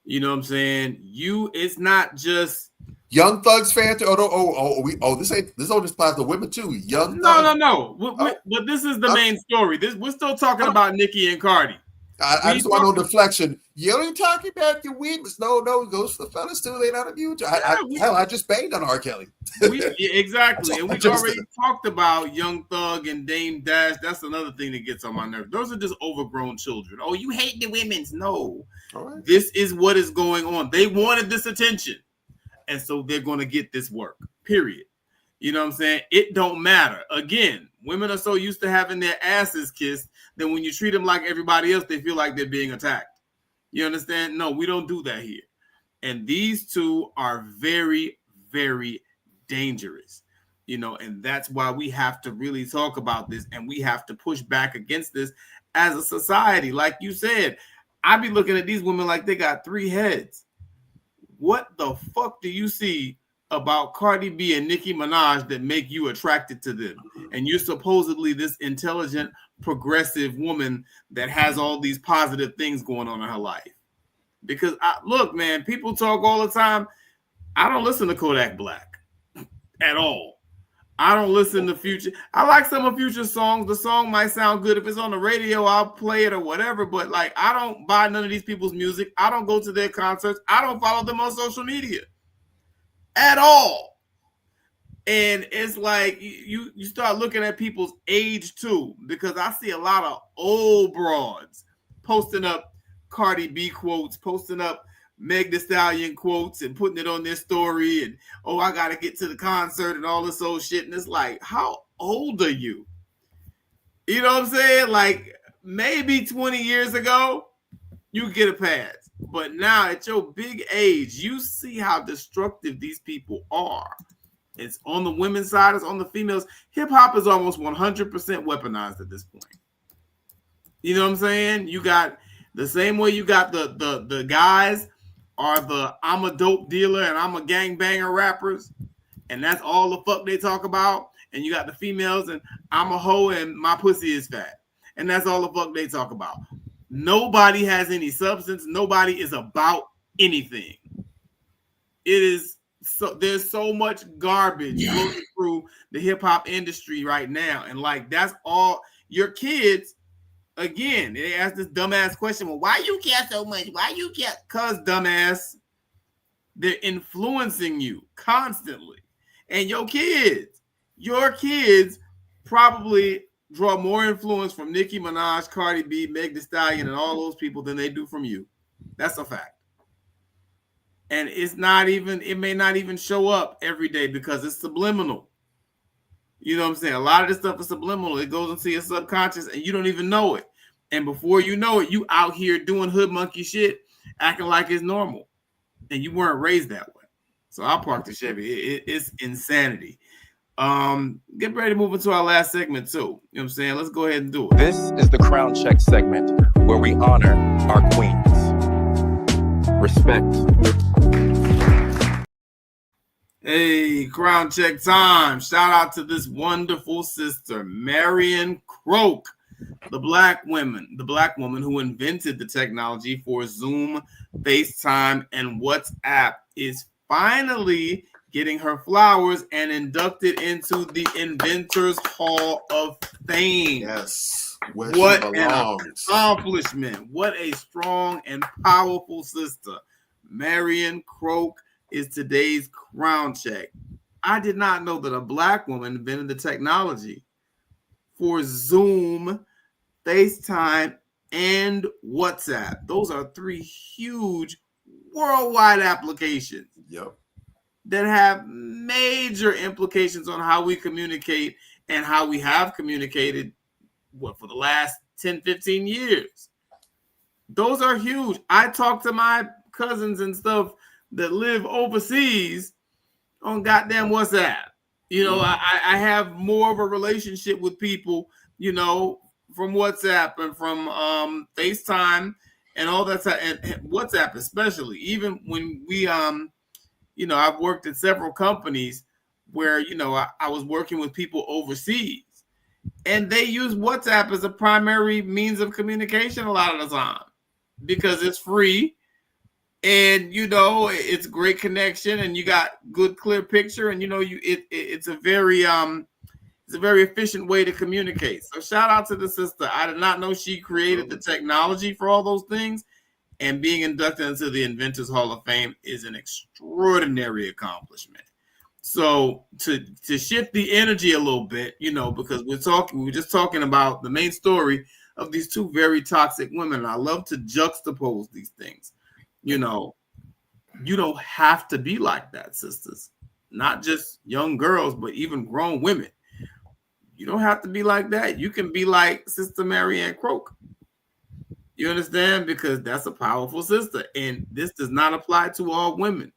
You know what I'm saying? It's not just Young Thug's fan too. This don't just apply to women too. Young Thug. No. But this is the main story. We're still talking about Nicki and Cardi. I just want no deflection. You ain't talking about your women. No, it goes for the fellas too. They not immune to. I just banged on R. Kelly. Exactly. And we've already talked about Young Thug and Dame Dash. That's another thing that gets on my nerves. Those are just overgrown children. Oh, you hate the women's. No. Right. This is what is going on. They wanted this attention. And so they're going to get this work, period. You know what I'm saying? It don't matter. Again, women are so used to having their asses kissed that when you treat them like everybody else, they feel like they're being attacked. You understand? No, we don't do that here. And these two are very, very dangerous. You know, and that's why we have to really talk about this and we have to push back against this as a society. Like you said, I be looking at these women like they got 3 heads. What the fuck do you see about Cardi B and Nicki Minaj that make you attracted to them? And you're supposedly this intelligent, progressive woman that has all these positive things going on in her life. Because look, man, people talk all the time. I don't listen to Kodak Black at all. I don't listen to Future. I like some of Future's songs. The song might sound good. If it's on the radio, I'll play it or whatever. But like, I don't buy none of these people's music. I don't go to their concerts. I don't follow them on social media at all. And it's like you start looking at people's age too, because I see a lot of old broads posting up Cardi B quotes, posting up Meg Thee Stallion quotes and putting it on their story and, oh, I got to get to the concert and all this old shit. And it's like, how old are you? You know what I'm saying? Like maybe 20 years ago, you get a pass. But now at your big age, you see how destructive these people are. It's on the women's side, it's on the females. Hip hop is almost 100% weaponized at this point. You know what I'm saying? You got the same way you got the guys are the I'm a dope dealer and I'm a gangbanger rappers, and that's all the fuck they talk about. And you got the females and I'm a hoe and my pussy is fat, and that's all the fuck they talk about. Nobody has any substance. Nobody is about anything. It is so there's so much garbage going through the hip hop industry right now, and like that's all your kids. Again, they ask this dumbass question, well, why you care so much? Why you care? Because, dumbass, they're influencing you constantly. And your kids probably draw more influence from Nicki Minaj, Cardi B, Meg Thee Stallion, and all those people than they do from you. That's a fact. And it may not even show up every day because it's subliminal. You know what I'm saying? A lot of this stuff is subliminal. It goes into your subconscious and you don't even know it. And before you know it, you out here doing hood monkey shit, acting like it's normal. And you weren't raised that way. So I'll park the Chevy. It's insanity. Get ready to move into our last segment too. You know what I'm saying? Let's go ahead and do it. This is the Crown Check segment where we honor our queens. Respect. Hey, crown check time. Shout out to this wonderful sister, Marion Croak, the black woman who invented the technology for Zoom, FaceTime, and WhatsApp, is finally getting her flowers and inducted into the Inventors Hall of Fame. Yes. What an accomplishment. What a strong and powerful sister. Marion Croak is today's crown check. I did not know that a black woman invented the technology for Zoom, FaceTime, and WhatsApp. Those are 3 huge worldwide applications. Yep. That have major implications on how we communicate and how we have communicated for the last 10, 15 years. Those are huge. I talk to my cousins and stuff that live overseas on goddamn WhatsApp. You know, I have more of a relationship with people, you know, from WhatsApp and from FaceTime and all that, and WhatsApp especially. Even when we, you know, I've worked at several companies where, you know, I was working with people overseas, and they use WhatsApp as a primary means of communication a lot of the time because it's free. And, you know, it's great connection and you got good, clear picture. And, you know, it's a very efficient way to communicate. So shout out to the sister. I did not know she created the technology for all those things. And being inducted into the Inventors Hall of Fame is an extraordinary accomplishment. So to shift the energy a little bit, you know, because we're just talking about the main story of these 2 very toxic women. And I love to juxtapose these things. You know, you don't have to be like that, sisters. Not just young girls, but even grown women. You don't have to be like that. You can be like Sister Marianne Croak. You understand? Because that's a powerful sister. And this does not apply to all women.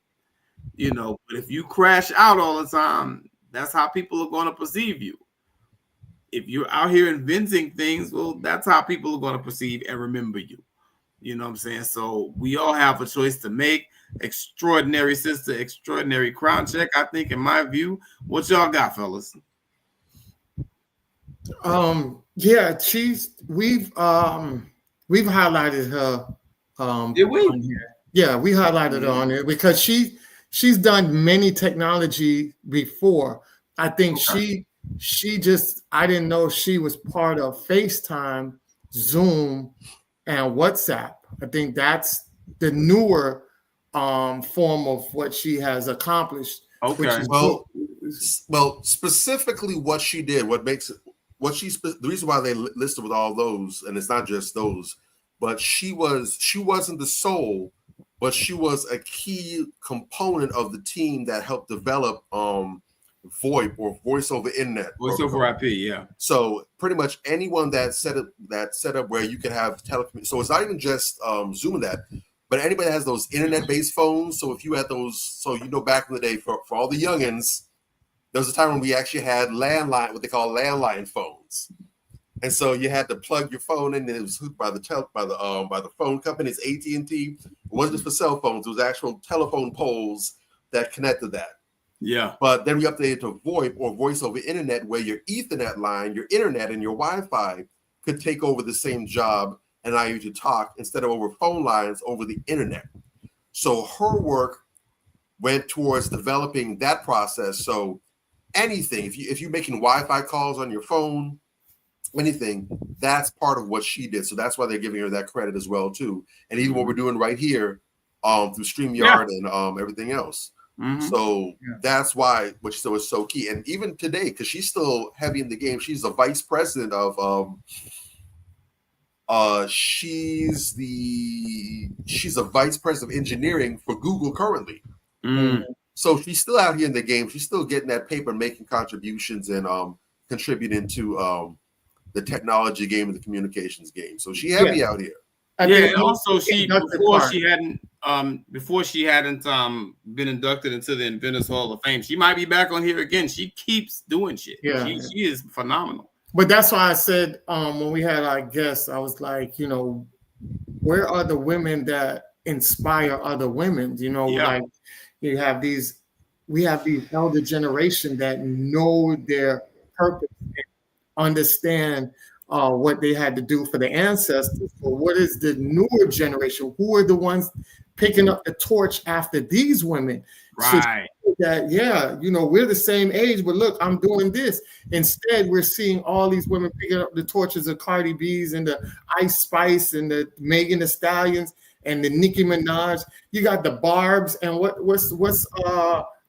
You know, but if you crash out all the time, that's how people are going to perceive you. If you're out here inventing things, well, that's how people are going to perceive and remember you. You know what I'm saying? So we all have a choice to make. Extraordinary sister, extraordinary crown check, I think, in my view. What y'all got, fellas? Yeah, we've highlighted her. Did we? On here. Yeah, we highlighted her on here because she's done many technology before. I think she just, I didn't know she was part of FaceTime, Zoom, and WhatsApp. I think that's the newer form of what she has accomplished. Okay. Well, specifically what she did, the reason why they listed with all those, and it's not just those, but she wasn't the sole, but she was a key component of the team that helped develop VoIP or voice over internet. Voice over IP, yeah. So pretty much anyone that set up where you can have telecommunication. So it's not even just Zoom and that, but anybody that has those internet-based phones. So if you had those, so you know, back in the day, for all the youngins, there was a time when we actually had landline, what they call landline phones. And so you had to plug your phone in, and it was hooked by the phone company. It's AT&T. It wasn't just for cell phones. It was actual telephone poles that connected that. Yeah. But then we updated to VoIP or voice over internet, where your Ethernet line, your internet, and your Wi-Fi could take over the same job and allow you to talk instead of over phone lines over the internet. So her work went towards developing that process. So anything, if you're making Wi-Fi calls on your phone, anything, that's part of what she did. So that's why they're giving her that credit as well too. And even what we're doing right here through StreamYard and everything else. Mm-hmm. So that's why what she said was so key. And even today, because she's still heavy in the game, she's the vice president of she's a vice president of engineering for Google currently. So she's still out here in the game. She's still getting that paper, making contributions and contributing to the technology game and the communications game. So she heavy out here. Yeah, and also before she hadn't been inducted into the Inventors Hall of Fame. She might be back on here again. She keeps doing shit. Yeah, she is phenomenal. But that's why I said when we had our guests, I was like, you know, where are the women that inspire other women? You know, like you have these we have these elder generation that know their purpose, understand what they had to do for the ancestors. But what is the newer generation? Who are the ones picking up the torch after these women? Right. That, yeah, you know, we're the same age, but look, I'm doing this. Instead, we're seeing all these women picking up the torches of Cardi B's and the Ice Spice and the Megan Thee Stallions and the Nicki Minaj. You got the Barbs and what's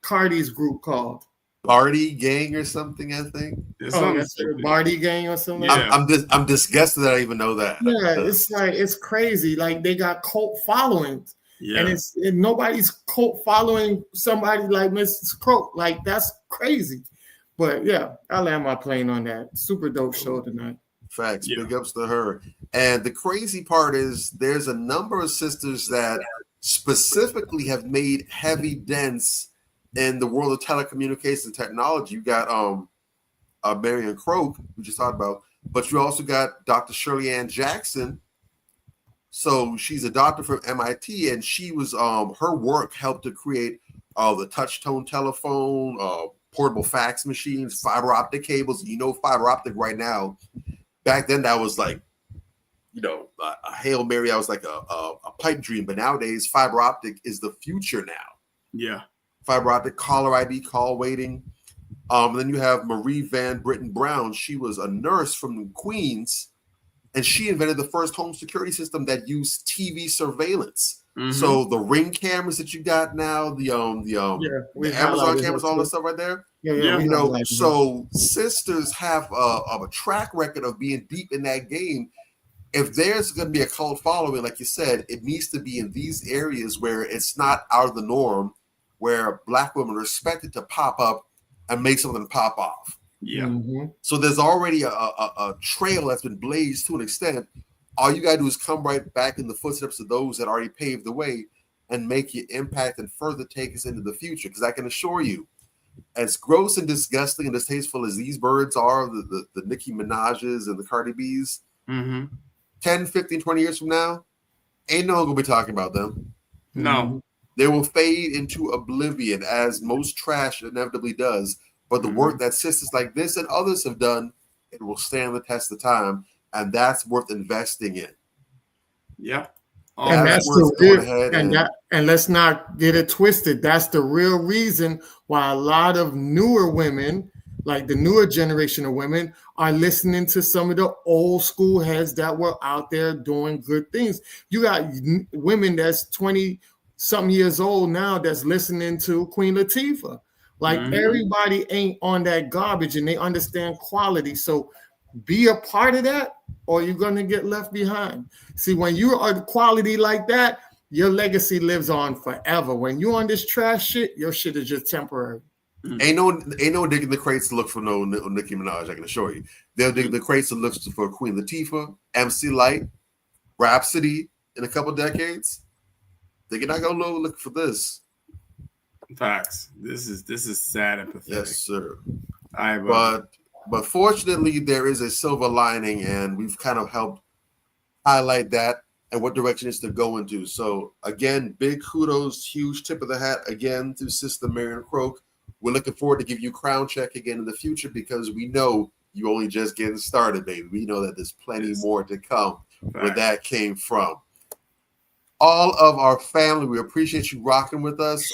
Cardi's group called? Barty Gang or something, I think. Oh, that's the Barty Gang or something. I'm disgusted that I even know that. Yeah, it's like, it's crazy. Like, they got cult followings. Yeah. And nobody's cult following somebody like Mrs. Croak. Like, that's crazy. But yeah, I land my plane on that. Super dope show tonight. Facts. Big ups to her. And the crazy part is there's a number of sisters that specifically have made heavy dents in the world of telecommunication technology. You got Marion Croak, we just talked about, but you also got Dr. Shirley Ann Jackson. So she's a doctor from MIT, and she was her work helped to create the touch tone telephone, portable fax machines, fiber optic cables. You know, fiber optic right now. Back then, that was like, you know, a Hail Mary. That was like a pipe dream. But nowadays, fiber optic is the future now. Yeah. Fiber optic, caller ID, call waiting. Then you have Marie Van Britton Brown. She was a nurse from Queens, and she invented the first home security system that used TV surveillance. Mm-hmm. So the Ring cameras that you got now, the Amazon cameras, all that stuff right there. Yeah. You know, so sisters have a track record of being deep in that game. If there's going to be a cult following, like you said, it needs to be in these areas where it's not out of the norm, where Black women are expected to pop up and make something pop off. Yeah. Mm-hmm. So there's already a trail that's been blazed to an extent. All you got to do is come right back in the footsteps of those that already paved the way and make your impact and further take us into the future. Because I can assure you, as gross and disgusting and distasteful as these birds are, the Nicki Minaj's and the Cardi B's, 10, 15, 20 years from now, ain't no one going to be talking about them. No. They will fade into oblivion, as most trash inevitably does. But the work that sisters like this and others have done, it will stand the test of time, and that's worth investing in. Yeah. And that's the real, and let's not get it twisted. That's the real reason why a lot of newer women, like the newer generation of women, are listening to some of the old school heads that were out there doing good things. You got women that's 20-something years old now that's listening to Queen Latifah. Like, everybody ain't on that garbage, and they understand quality. So be a part of that, or you're going to get left behind. See, when you are quality like that, your legacy lives on forever. When you're on this trash shit, your shit is just temporary. Ain't no digging the crates to look for no Nicki Minaj, I can assure you. They'll dig the crates to look for Queen Latifah, MC Light, Rhapsody in a couple decades. They cannot go look for this. Facts. This is sad and pathetic. Yes, sir. But fortunately, there is a silver lining, and we've kind of helped highlight that and what direction it's to go into. So again, big kudos, huge tip of the hat again to Sister Marion Croak. We're looking forward to give you crown check again in the future, because we know you only just getting started, baby. We know that there's plenty more to come where that came from. All of our family, we appreciate you rocking with us.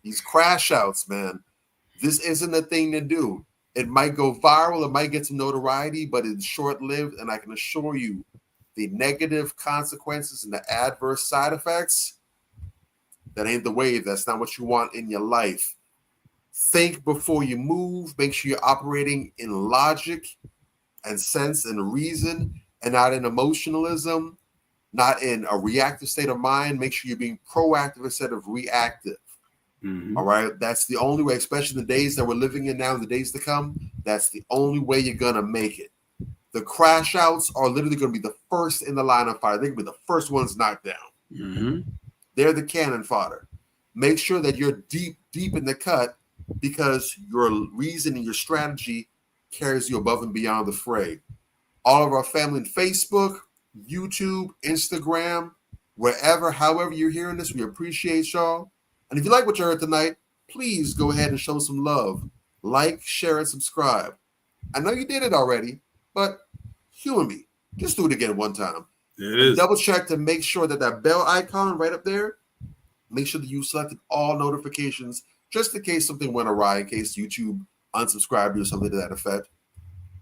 These crash outs, man. This isn't a thing to do. It might go viral, it might get some notoriety, but it's short-lived, and I can assure you the negative consequences and the adverse side effects, that ain't the wave. That's not what you want in your life. Think before you move. Make sure you're operating in logic and sense and reason, and not in emotionalism, not in a reactive state of mind. Make sure you're being proactive instead of reactive. All right. That's the only way, especially in the days that we're living in now, in the days to come. That's the only way you're going to make it. The crash outs are literally going to be the first in the line of fire. They're going to be the first ones knocked down. They're the cannon fodder. Make sure that you're deep in the cut, because your reason and your strategy carries you above and beyond the fray. All of our family on Facebook, YouTube, Instagram, wherever, however you're hearing this, we appreciate y'all. And if you like what you heard tonight, please go ahead and show some love. Like, share, and subscribe. I know you did it already, but humor me. Just do it again one time. It is. Double check to make sure that bell icon right up there, make sure that you selected all notifications just in case something went awry, in case YouTube unsubscribed you or something to that effect.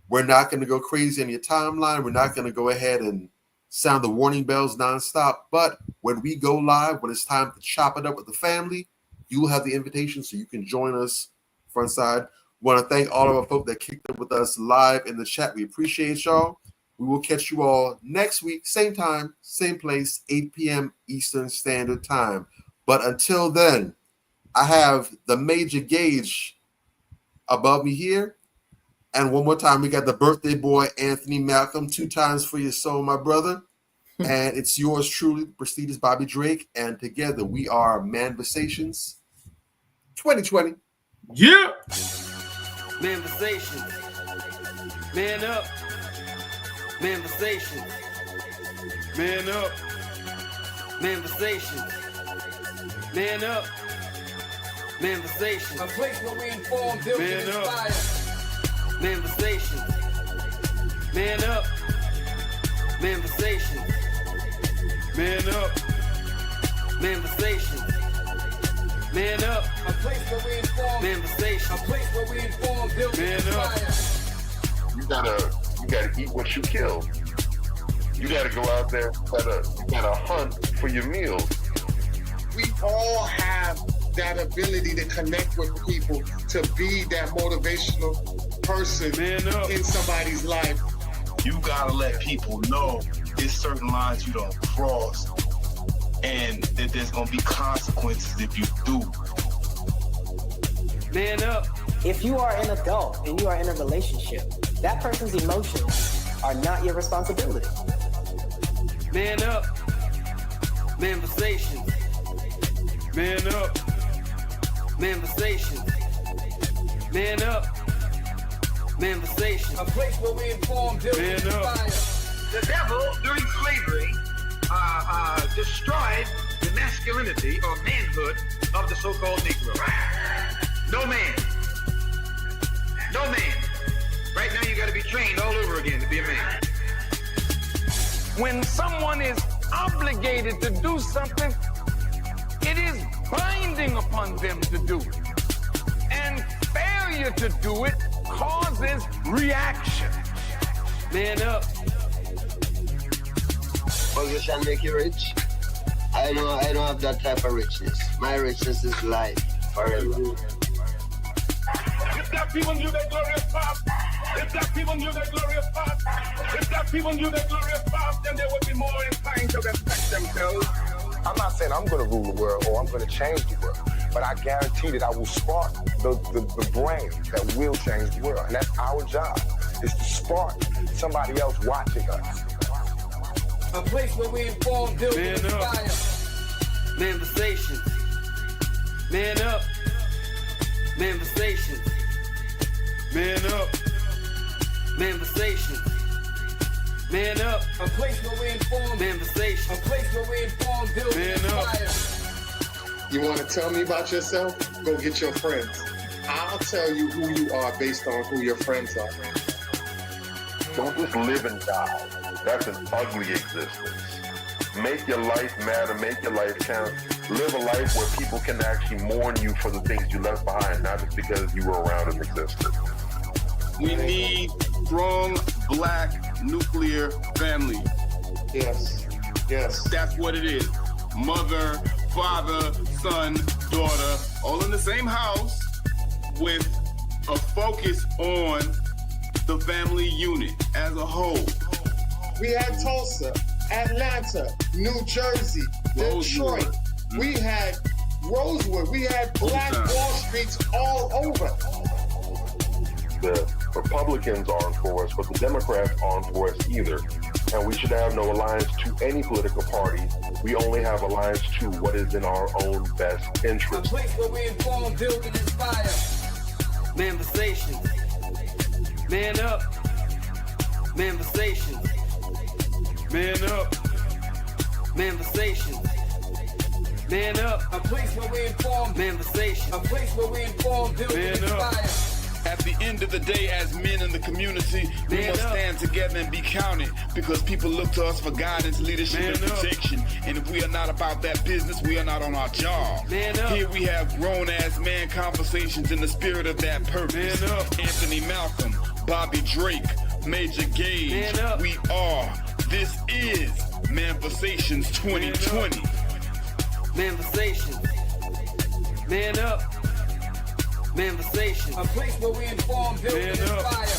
We're not going to go crazy on your timeline. We're not going to go ahead and sound the warning bells nonstop. But when we go live, when it's time to chop it up with the family, you will have the invitation so you can join us front side. Want to thank all of our folks that kicked up with us live in the chat. We appreciate y'all. We will catch you all next week, same time, same place, 8 p.m. Eastern Standard Time. But until then, I have the Major Gauge above me here. And one more time, we got the birthday boy, Anthony Malcolm, 2 times for your soul, my brother. And it's yours truly, prestigious Bobby Drake. And together we are Manversations 2020. Yeah. Manversations. Man up. Manversations. Man up. Manversations. Man up. Manversations. A place where we inform, build, and inspire. Manversations. Man up. Manversations. Man up. Manversations. Man up. A place where we inform. Manversations. A place where we inform, build, and inspire. You gotta eat what you kill. You gotta go out there. You gotta hunt for your meals. We all have that ability to connect with people, to be that motivational person in somebody's life. You gotta let people know there's certain lines you don't cross, and that there's gonna be consequences if you do. Man up. If you are an adult and you are in a relationship, that person's emotions are not your responsibility. Man up. Manversations. Man up. Manversations. Man up. Manversations. A place where we inform, build, and inspire. The devil, during slavery, destroyed the masculinity or manhood of the so-called Negro. No man. No man. Right now you got to be trained all over again to be a man. When someone is obligated to do something, it is binding upon them to do it. And failure to do it causes reaction. Man up. Position make you rich. I don't have that type of richness. My richness is life forever. If that people knew their glorious past, if that people knew their glorious past, if that people knew their glorious past, then they would be more inclined to respect themselves. I'm not saying I'm going to rule the world or I'm going to change the world, but I guarantee that I will spark the brain that will change the world. And that's our job, is to spark somebody else watching us. A place where we inform, build, and inspire. Manversations. Man up. Manversations. Man up. Manversations. Man up. A place where we inform. Manversations. A place where we inform, build, and inspire. You want to tell me about yourself? Go get your friends. I'll tell you who you are based on who your friends are. Don't just live and die. That's an ugly existence. Make your life matter. Make your life count. Live a life where people can actually mourn you for the things you left behind, not just because you were around and existed. We need strong black nuclear family. Yes. Yes. That's what it is. Mother, father, son, daughter, all in the same house with a focus on the family unit as a whole. We had Tulsa, Atlanta, New Jersey, Detroit. We had Rosewood. We had Black Wall Streets all over. The Republicans aren't for us, but the Democrats aren't for us either. And we should have no alliance to any political party. We only have alliance to what is in our own best interest. A place where we inform, build, and inspire. Manversations. Man up. Manversations. Man up. Manversations. Man up. A place where we inform. Manifestation. A place where we inform, build, and inspire. At the end of the day, as men in the community, we must stand together and be counted because people look to us for guidance, leadership, and protection. And if we are not about that business, we are not on our job. Here we have grown-ass man conversations in the spirit of that purpose. Anthony Malcolm, Bobby Drake, Major Gage, we are. This is Manifestations 2020. Manifestations. Man up. Manifestation. A place where we inform, build, and inspire.